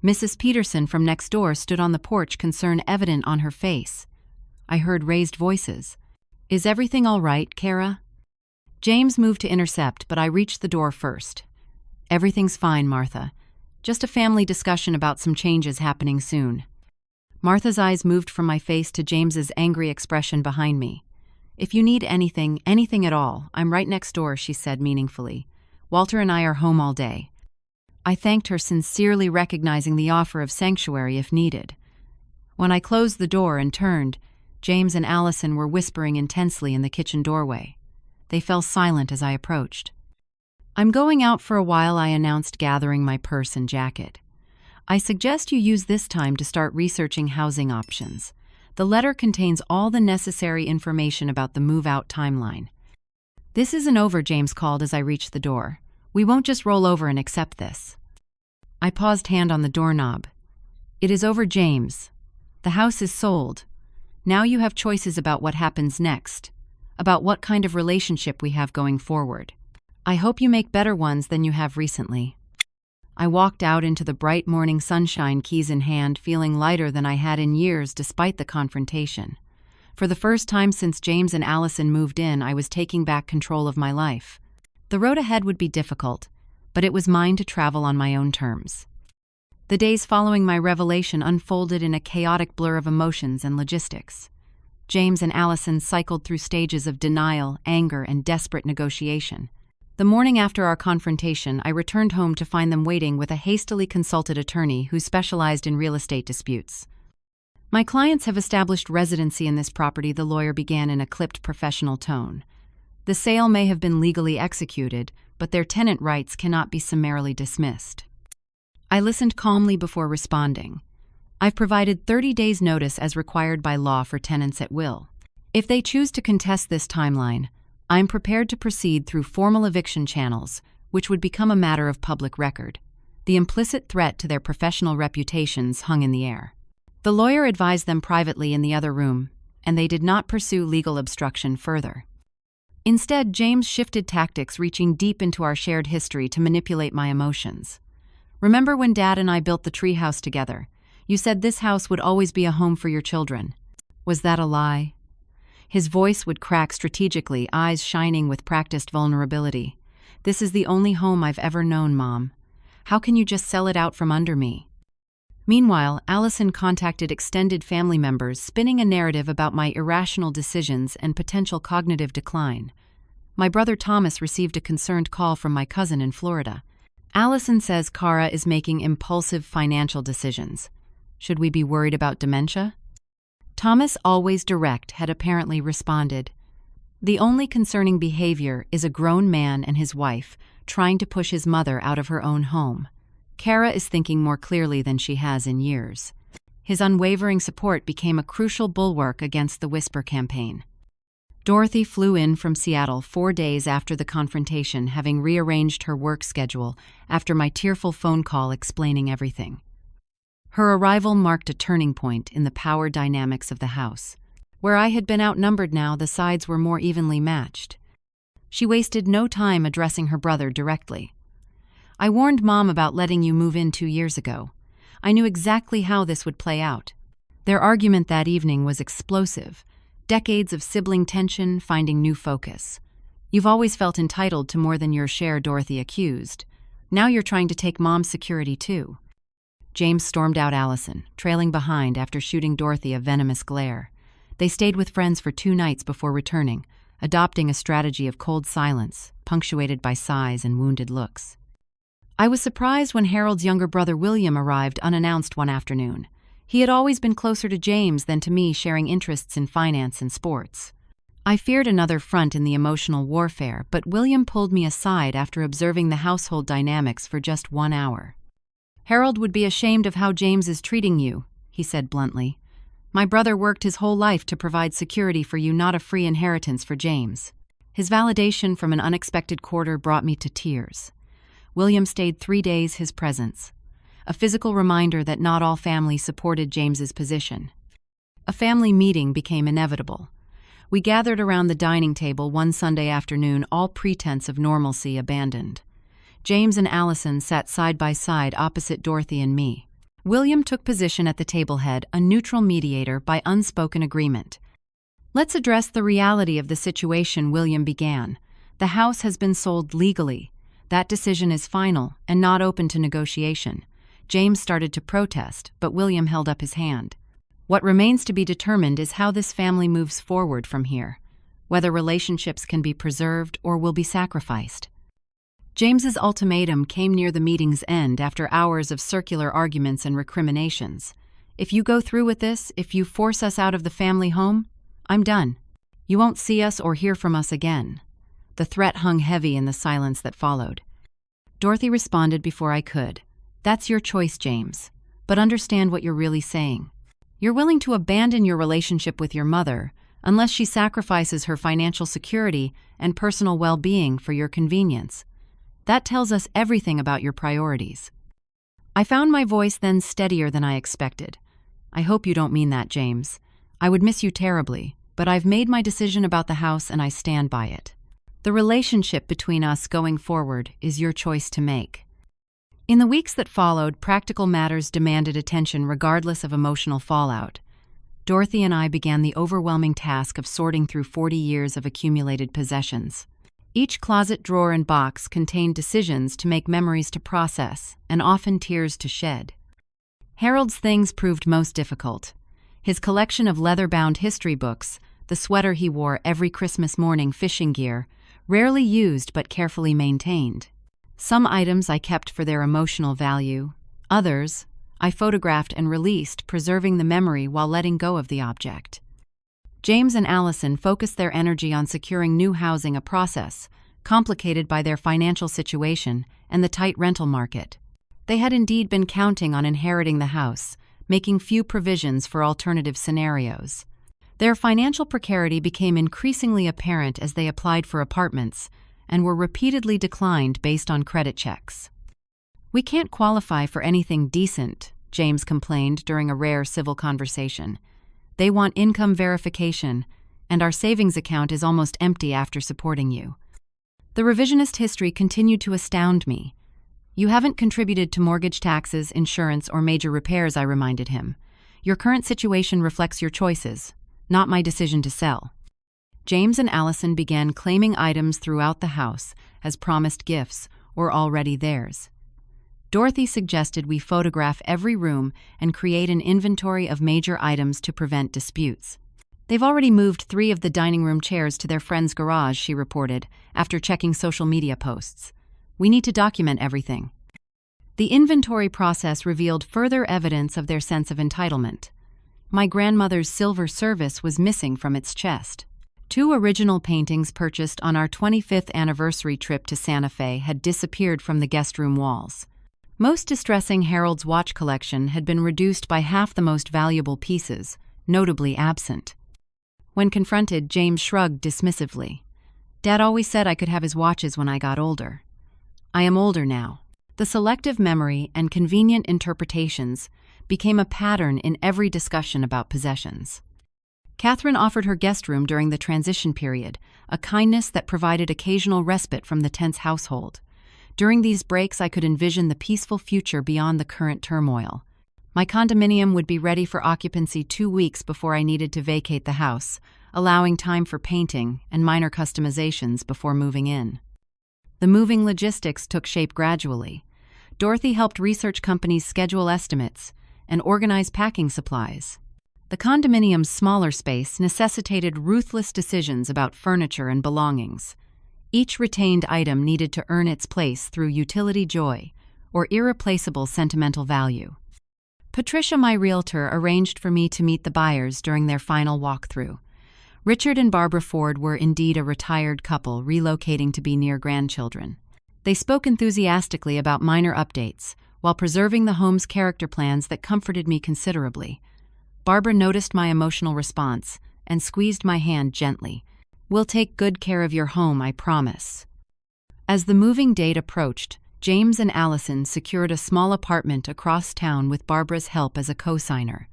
Mrs. Peterson from next door stood on the porch, concern evident on her face. I heard raised voices. "Is everything all right, Kara?" James moved to intercept, but I reached the door first. "Everything's fine, Martha. Just a family discussion about some changes happening soon." Martha's eyes moved from my face to James's angry expression behind me. "If you need anything at all, I'm right next door," she said meaningfully. Walter and I are home all day." I thanked her, sincerely recognizing the offer of sanctuary if needed. When I closed the door and turned, James and Allison were whispering intensely in the kitchen doorway. They fell silent as I approached. "I'm going out for a while," I announced, gathering my purse and jacket. "I suggest you use this time to start researching housing options. The letter contains all the necessary information about the move-out timeline." "This isn't over," James called as I reached the door. "We won't just roll over and accept this." I paused, hand on the doorknob. "It is over, James. The house is sold. Now you have choices about what happens next, about what kind of relationship we have going forward. I hope you make better ones than you have recently." I walked out into the bright morning sunshine, keys in hand, feeling lighter than I had in years despite the confrontation. For the first time since James and Allison moved in, I was taking back control of my life. The road ahead would be difficult, but it was mine to travel on my own terms. The days following my revelation unfolded in a chaotic blur of emotions and logistics. James and Allison cycled through stages of denial, anger, and desperate negotiation. The morning after our confrontation, I returned home to find them waiting with a hastily consulted attorney who specialized in real estate disputes. "My clients have established residency in this property," the lawyer began in a clipped professional tone. "The sale may have been legally executed, but their tenant rights cannot be summarily dismissed." I listened calmly before responding. "I've provided 30 days' notice as required by law for tenants at will. If they choose to contest this timeline, I'm prepared to proceed through formal eviction channels, which would become a matter of public record." The implicit threat to their professional reputations hung in the air. The lawyer advised them privately in the other room, and they did not pursue legal obstruction further. Instead, James shifted tactics, reaching deep into our shared history to manipulate my emotions. "Remember when Dad and I built the treehouse together? You said this house would always be a home for your children. Was that a lie?" His voice would crack strategically, eyes shining with practiced vulnerability. "This is the only home I've ever known, Mom. How can you just sell it out from under me?" Meanwhile, Allison contacted extended family members, spinning a narrative about my irrational decisions and potential cognitive decline. My brother Thomas received a concerned call from my cousin in Florida. "Allison says Kara is making impulsive financial decisions. Should we be worried about dementia?" Thomas, always direct, had apparently responded. "The only concerning behavior is a grown man and his wife trying to push his mother out of her own home. Kara is thinking more clearly than she has in years." His unwavering support became a crucial bulwark against the whisper campaign. Dorothy flew in from Seattle 4 days after the confrontation, having rearranged her work schedule after my tearful phone call explaining everything. Her arrival marked a turning point in the power dynamics of the house. Where I had been outnumbered, now the sides were more evenly matched. She wasted no time addressing her brother directly. "I warned Mom about letting you move in 2 years ago. I knew exactly how this would play out." Their argument that evening was explosive. Decades of sibling tension finding new focus. "You've always felt entitled to more than your share," Dorothy accused. "Now you're trying to take Mom's security too." James stormed out Allison, trailing behind after shooting Dorothy a venomous glare. They stayed with friends for 2 nights before returning, adopting a strategy of cold silence, punctuated by sighs and wounded looks. I was surprised when Harold's younger brother William arrived unannounced one afternoon. He had always been closer to James than to me, sharing interests in finance and sports. I feared another front in the emotional warfare, but William pulled me aside after observing the household dynamics for just 1 hour. "Harold would be ashamed of how James is treating you," he said bluntly. "My brother worked his whole life to provide security for you, not a free inheritance for James." His validation from an unexpected quarter brought me to tears. William stayed 3 days, his presence. A physical reminder that not all families supported James's position. A family meeting became inevitable. We gathered around the dining table one Sunday afternoon, all pretense of normalcy abandoned. James and Allison sat side by side opposite Dorothy and me. William took position at the table head, a neutral mediator by unspoken agreement. "Let's address the reality of the situation," William began. "The house has been sold legally. That decision is final and not open to negotiation." James started to protest, but William held up his hand. "What remains to be determined is how this family moves forward from here, whether relationships can be preserved or will be sacrificed." James's ultimatum came near the meeting's end after hours of circular arguments and recriminations. If you go through with this, if you force us out of the family home, I'm done. You won't see us or hear from us again. The threat hung heavy in the silence that followed. Dorothy responded before I could. That's your choice, James. But understand what you're really saying. You're willing to abandon your relationship with your mother unless she sacrifices her financial security and personal well-being for your convenience. That tells us everything about your priorities. I found my voice then steadier than I expected. I hope you don't mean that, James. I would miss you terribly, but I've made my decision about the house and I stand by it. The relationship between us going forward is your choice to make. In the weeks that followed, practical matters demanded attention regardless of emotional fallout. Dorothy and I began the overwhelming task of sorting through 40 years of accumulated possessions. Each closet drawer and box contained decisions to make, memories to process, and often tears to shed. Harold's things proved most difficult. His collection of leather-bound history books, the sweater he wore every Christmas morning, fishing gear, rarely used but carefully maintained. Some items I kept for their emotional value. Others I photographed and released, preserving the memory while letting go of the object. James and Allison focused their energy on securing new housing, a process complicated by their financial situation and the tight rental market. They had indeed been counting on inheriting the house, making few provisions for alternative scenarios. Their financial precarity became increasingly apparent as they applied for apartments and were repeatedly declined based on credit checks. "We can't qualify for anything decent," James complained during a rare civil conversation. "They want income verification, and our savings account is almost empty after supporting you." The revisionist history continued to astound me. "You haven't contributed to mortgage, taxes, insurance, or major repairs," I reminded him. "Your current situation reflects your choices, not my decision to sell." James and Allison began claiming items throughout the house as promised gifts or already theirs. Dorothy suggested we photograph every room and create an inventory of major items to prevent disputes. "They've already moved 3 of the dining room chairs to their friend's garage," she reported, after checking social media posts. "We need to document everything." The inventory process revealed further evidence of their sense of entitlement. My grandmother's silver service was missing from its chest. 2 original paintings purchased on our 25th anniversary trip to Santa Fe had disappeared from the guest room walls. Most distressing, Harold's watch collection had been reduced by half the most valuable pieces, notably absent. When confronted, James shrugged dismissively. "Dad always said I could have his watches when I got older. I am older now." The selective memory and convenient interpretations became a pattern in every discussion about possessions. Catherine offered her guest room during the transition period, a kindness that provided occasional respite from the tense household. During these breaks, I could envision the peaceful future beyond the current turmoil. My condominium would be ready for occupancy 2 weeks before I needed to vacate the house, allowing time for painting and minor customizations before moving in. The moving logistics took shape gradually. Dorothy helped research companies schedule estimates and organize packing supplies. The condominium's smaller space necessitated ruthless decisions about furniture and belongings. Each retained item needed to earn its place through utility joy or irreplaceable sentimental value. Patricia, my realtor, arranged for me to meet the buyers during their final walkthrough. Richard and Barbara Ford were indeed a retired couple relocating to be near grandchildren. They spoke enthusiastically about minor updates while preserving the home's character plans that comforted me considerably. Barbara noticed my emotional response and squeezed my hand gently. "We'll take good care of your home, I promise." As the moving date approached, James and Allison secured a small apartment across town with Barbara's help as a co-signer.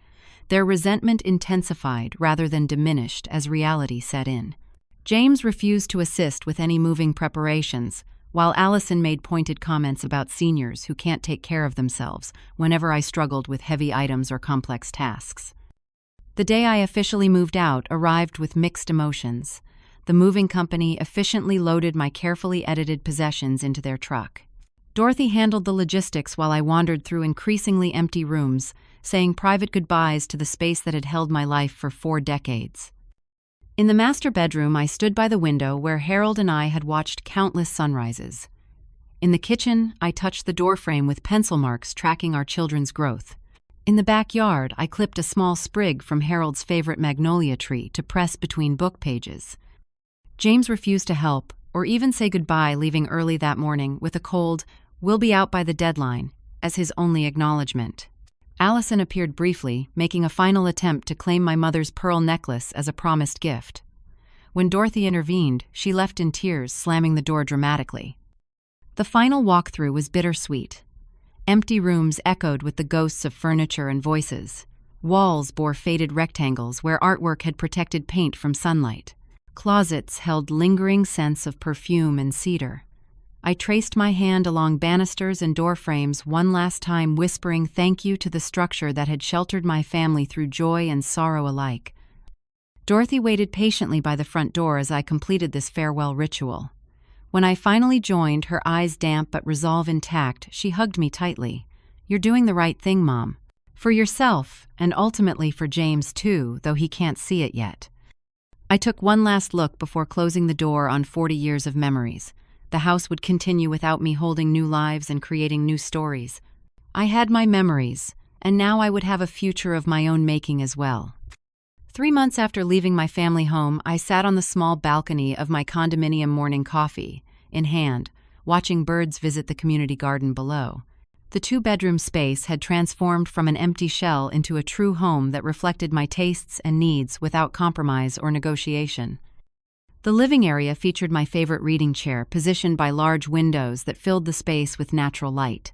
Their resentment intensified rather than diminished as reality set in. James refused to assist with any moving preparations, while Allison made pointed comments about seniors who can't take care of themselves whenever I struggled with heavy items or complex tasks. The day I officially moved out arrived with mixed emotions. The moving company efficiently loaded my carefully edited possessions into their truck. Dorothy handled the logistics while I wandered through increasingly empty rooms, saying private goodbyes to the space that had held my life for 4 decades. In the master bedroom, I stood by the window where Harold and I had watched countless sunrises. In the kitchen, I touched the doorframe with pencil marks tracking our children's growth. In the backyard, I clipped a small sprig from Harold's favorite magnolia tree to press between book pages. James refused to help, or even say goodbye, leaving early that morning with a cold, "We'll be out by the deadline," as his only acknowledgement. Allison appeared briefly, making a final attempt to claim my mother's pearl necklace as a promised gift. When Dorothy intervened, she left in tears, slamming the door dramatically. The final walkthrough was bittersweet. Empty rooms echoed with the ghosts of furniture and voices. Walls bore faded rectangles where artwork had protected paint from sunlight. Closets held lingering scents of perfume and cedar. I traced my hand along banisters and door frames one last time, whispering thank you to the structure that had sheltered my family through joy and sorrow alike. Dorothy waited patiently by the front door as I completed this farewell ritual. When I finally joined, her eyes damp but resolve intact, she hugged me tightly. "You're doing the right thing, Mom. For yourself, and ultimately for James too, though he can't see it yet." I took one last look before closing the door on 40 years of memories. The house would continue without me, holding new lives and creating new stories. I had my memories, and now I would have a future of my own making as well. 3 months after leaving my family home, I sat on the small balcony of my condominium, morning coffee in hand, watching birds visit the community garden below. The 2-bedroom space had transformed from an empty shell into a true home that reflected my tastes and needs without compromise or negotiation. The living area featured my favorite reading chair, positioned by large windows that filled the space with natural light.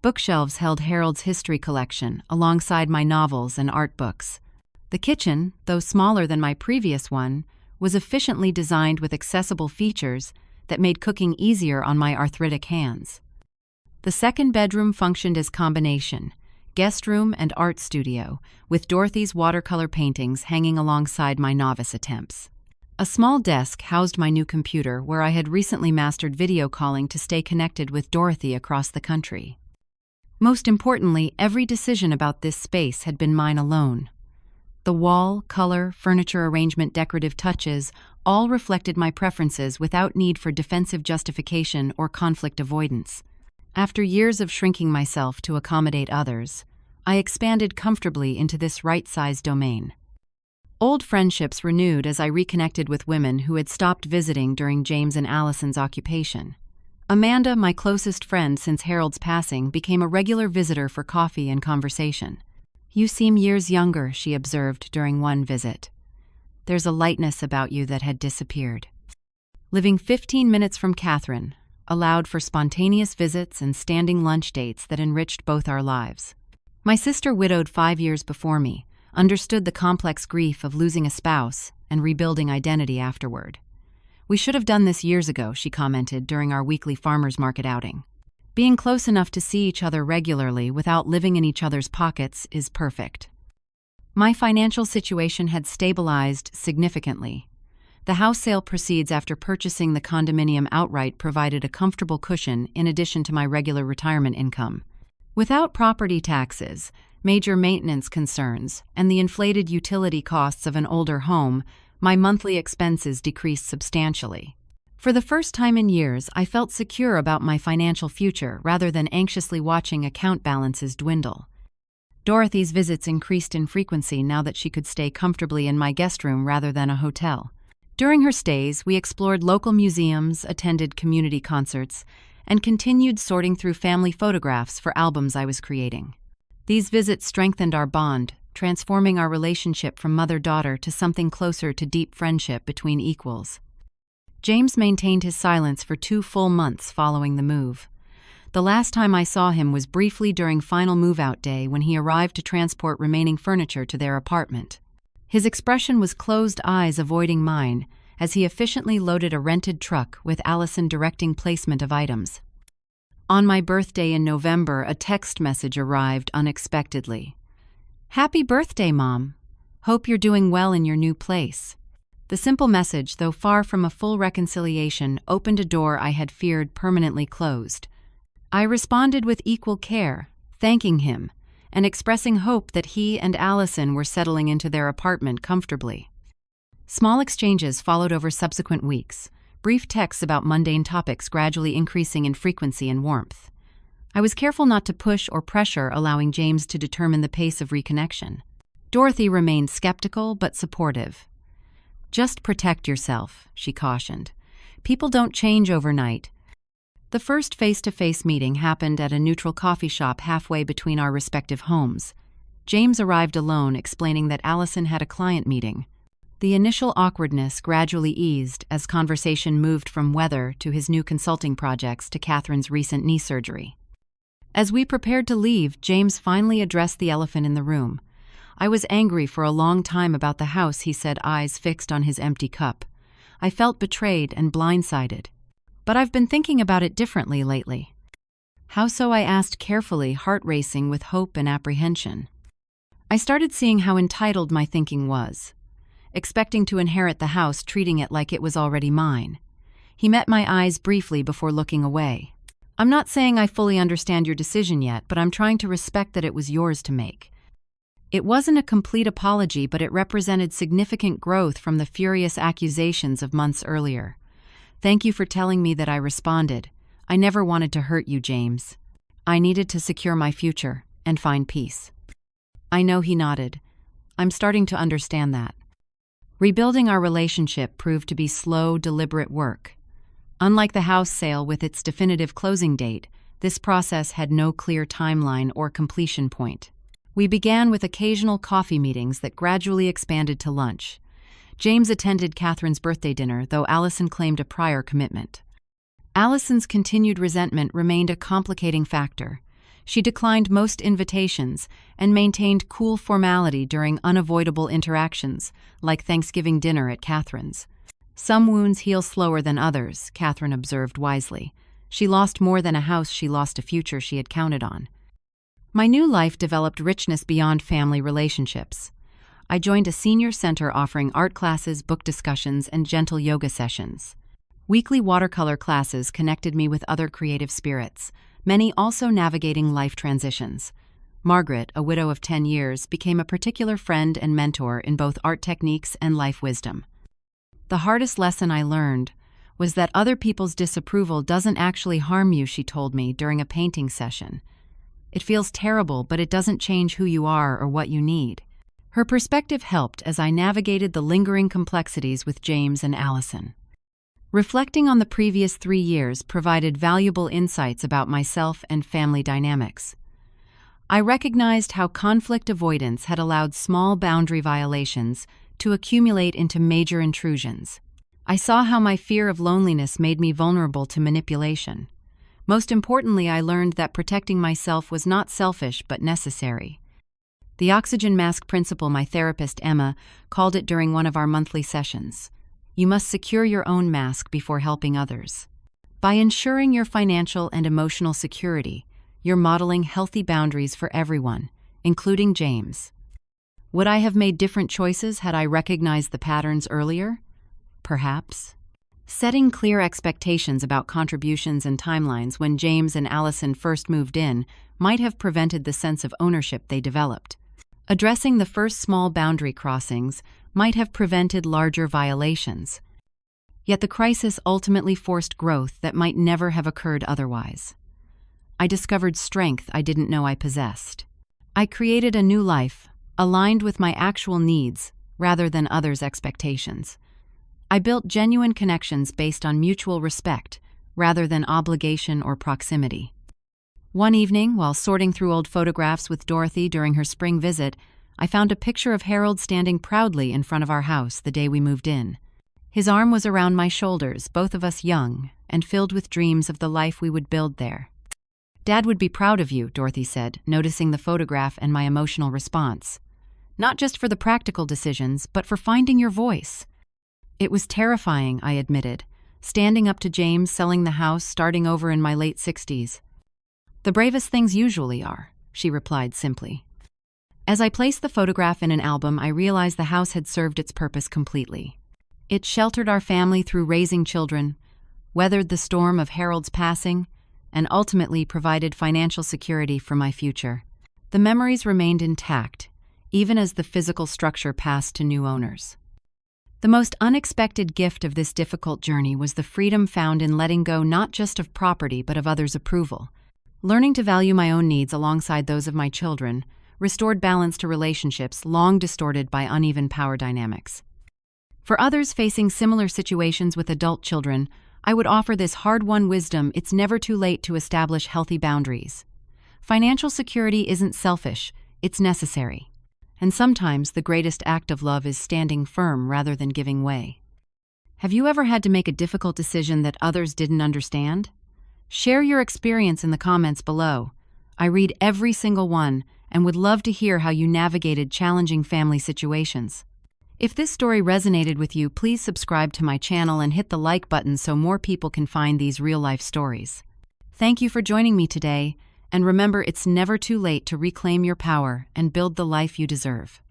Bookshelves held Harold's history collection, alongside my novels and art books. The kitchen, though smaller than my previous one, was efficiently designed with accessible features that made cooking easier on my arthritic hands. The 2nd bedroom functioned as combination, guest room and art studio, with Dorothy's watercolor paintings hanging alongside my novice attempts. A small desk housed my new computer, where I had recently mastered video calling to stay connected with Dorothy across the country. Most importantly, every decision about this space had been mine alone. The wall, color, furniture arrangement, decorative touches all reflected my preferences without need for defensive justification or conflict avoidance. After years of shrinking myself to accommodate others, I expanded comfortably into this right-sized domain. Old friendships renewed as I reconnected with women who had stopped visiting during James and Allison's occupation. Amanda, my closest friend since Harold's passing, became a regular visitor for coffee and conversation. "You seem years younger," she observed during one visit. "There's a lightness about you that had disappeared." Living 15 minutes from Catherine allowed for spontaneous visits and standing lunch dates that enriched both our lives. My sister, widowed 5 years before me, understood the complex grief of losing a spouse and rebuilding identity afterward. "We should have done this years ago," she commented during our weekly farmers market outing. "Being close enough to see each other regularly without living in each other's pockets is perfect." My financial situation had stabilized significantly. The house sale proceeds after purchasing the condominium outright provided a comfortable cushion in addition to my regular retirement income. Without property taxes, major maintenance concerns, and the inflated utility costs of an older home, my monthly expenses decreased substantially. For the first time in years, I felt secure about my financial future rather than anxiously watching account balances dwindle. Dorothy's visits increased in frequency now that she could stay comfortably in my guest room rather than a hotel. During her stays, we explored local museums, attended community concerts, and continued sorting through family photographs for albums I was creating. These visits strengthened our bond, transforming our relationship from mother-daughter to something closer to deep friendship between equals. James maintained his silence for 2 full months following the move. The last time I saw him was briefly during final move-out day when he arrived to transport remaining furniture to their apartment. His expression was closed eyes avoiding mine as he efficiently loaded a rented truck with Allison directing placement of items. On my birthday in November, a text message arrived unexpectedly. "Happy birthday, Mom. Hope you're doing well in your new place." The simple message, though far from a full reconciliation, opened a door I had feared permanently closed. I responded with equal care, thanking him, and expressing hope that he and Allison were settling into their apartment comfortably. Small exchanges followed over subsequent weeks, brief texts about mundane topics gradually increasing in frequency and warmth. I was careful not to push or pressure, allowing James to determine the pace of reconnection. Dorothy remained skeptical but supportive. "Just protect yourself," she cautioned. "People don't change overnight." The first face-to-face meeting happened at a neutral coffee shop halfway between our respective homes. James arrived alone, explaining that Allison had a client meeting. The initial awkwardness gradually eased as conversation moved from weather to his new consulting projects to Catherine's recent knee surgery. As we prepared to leave, James finally addressed the elephant in the room. "I was angry for a long time about the house," he said, eyes fixed on his empty cup. "I felt betrayed and blindsided. But I've been thinking about it differently lately." "How so?" I asked carefully, heart racing with hope and apprehension. I started seeing how entitled my thinking was, expecting to inherit the house, treating it like it was already mine. He met my eyes briefly before looking away. "I'm not saying I fully understand your decision yet, but I'm trying to respect that it was yours to make." It wasn't a complete apology, but it represented significant growth from the furious accusations of months earlier. "Thank you for telling me that," I responded. "I never wanted to hurt you, James. I needed to secure my future and find peace." "I know," he nodded. "I'm starting to understand that." Rebuilding our relationship proved to be slow, deliberate work. Unlike the house sale with its definitive closing date, this process had no clear timeline or completion point. We began with occasional coffee meetings that gradually expanded to lunch. James attended Catherine's birthday dinner, though Allison claimed a prior commitment. Allison's continued resentment remained a complicating factor. She declined most invitations and maintained cool formality during unavoidable interactions, like Thanksgiving dinner at Catherine's. "Some wounds heal slower than others," Catherine observed wisely. "She lost more than a house, she lost a future she had counted on." My new life developed richness beyond family relationships. I joined a senior center offering art classes, book discussions, and gentle yoga sessions. Weekly watercolor classes connected me with other creative spirits, many also navigating life transitions. Margaret, a widow of 10 years, became a particular friend and mentor in both art techniques and life wisdom. The hardest lesson I learned was that other people's disapproval doesn't actually harm you, she told me during a painting session. "It feels terrible, but it doesn't change who you are or what you need." Her perspective helped as I navigated the lingering complexities with James and Allison. Reflecting on the previous 3 years provided valuable insights about myself and family dynamics. I recognized how conflict avoidance had allowed small boundary violations to accumulate into major intrusions. I saw how my fear of loneliness made me vulnerable to manipulation. Most importantly, I learned that protecting myself was not selfish but necessary. The oxygen mask principle, my therapist Emma called it during one of our monthly sessions. You must secure your own mask before helping others. By ensuring your financial and emotional security, you're modeling healthy boundaries for everyone, including James. Would I have made different choices had I recognized the patterns earlier? Perhaps. Setting clear expectations about contributions and timelines when James and Allison first moved in might have prevented the sense of ownership they developed. Addressing the first small boundary crossings might have prevented larger violations. Yet the crisis ultimately forced growth that might never have occurred otherwise. I discovered strength I didn't know I possessed. I created a new life, aligned with my actual needs rather than others' expectations. I built genuine connections based on mutual respect rather than obligation or proximity. One evening, while sorting through old photographs with Dorothy during her spring visit, I found a picture of Harold standing proudly in front of our house the day we moved in. His arm was around my shoulders, both of us young, and filled with dreams of the life we would build there. "Dad would be proud of you," Dorothy said, noticing the photograph and my emotional response. "Not just for the practical decisions, but for finding your voice." It was terrifying, I admitted, standing up to James, selling the house, starting over in my late 60s. "The bravest things usually are," she replied simply. As I placed the photograph in an album, I realized the house had served its purpose completely. It sheltered our family through raising children, weathered the storm of Harold's passing, and ultimately provided financial security for my future. The memories remained intact, even as the physical structure passed to new owners. The most unexpected gift of this difficult journey was the freedom found in letting go not just of property but of others' approval. Learning to value my own needs alongside those of my children restored balance to relationships long distorted by uneven power dynamics. For others facing similar situations with adult children, I would offer this hard-won wisdom: it's never too late to establish healthy boundaries. Financial security isn't selfish, it's necessary. And sometimes the greatest act of love is standing firm rather than giving way. Have you ever had to make a difficult decision that others didn't understand? Share your experience in the comments below. I read every single one and would love to hear how you navigated challenging family situations. If this story resonated with you, please subscribe to my channel and hit the like button so more people can find these real-life stories. Thank you for joining me today, and remember, it's never too late to reclaim your power and build the life you deserve.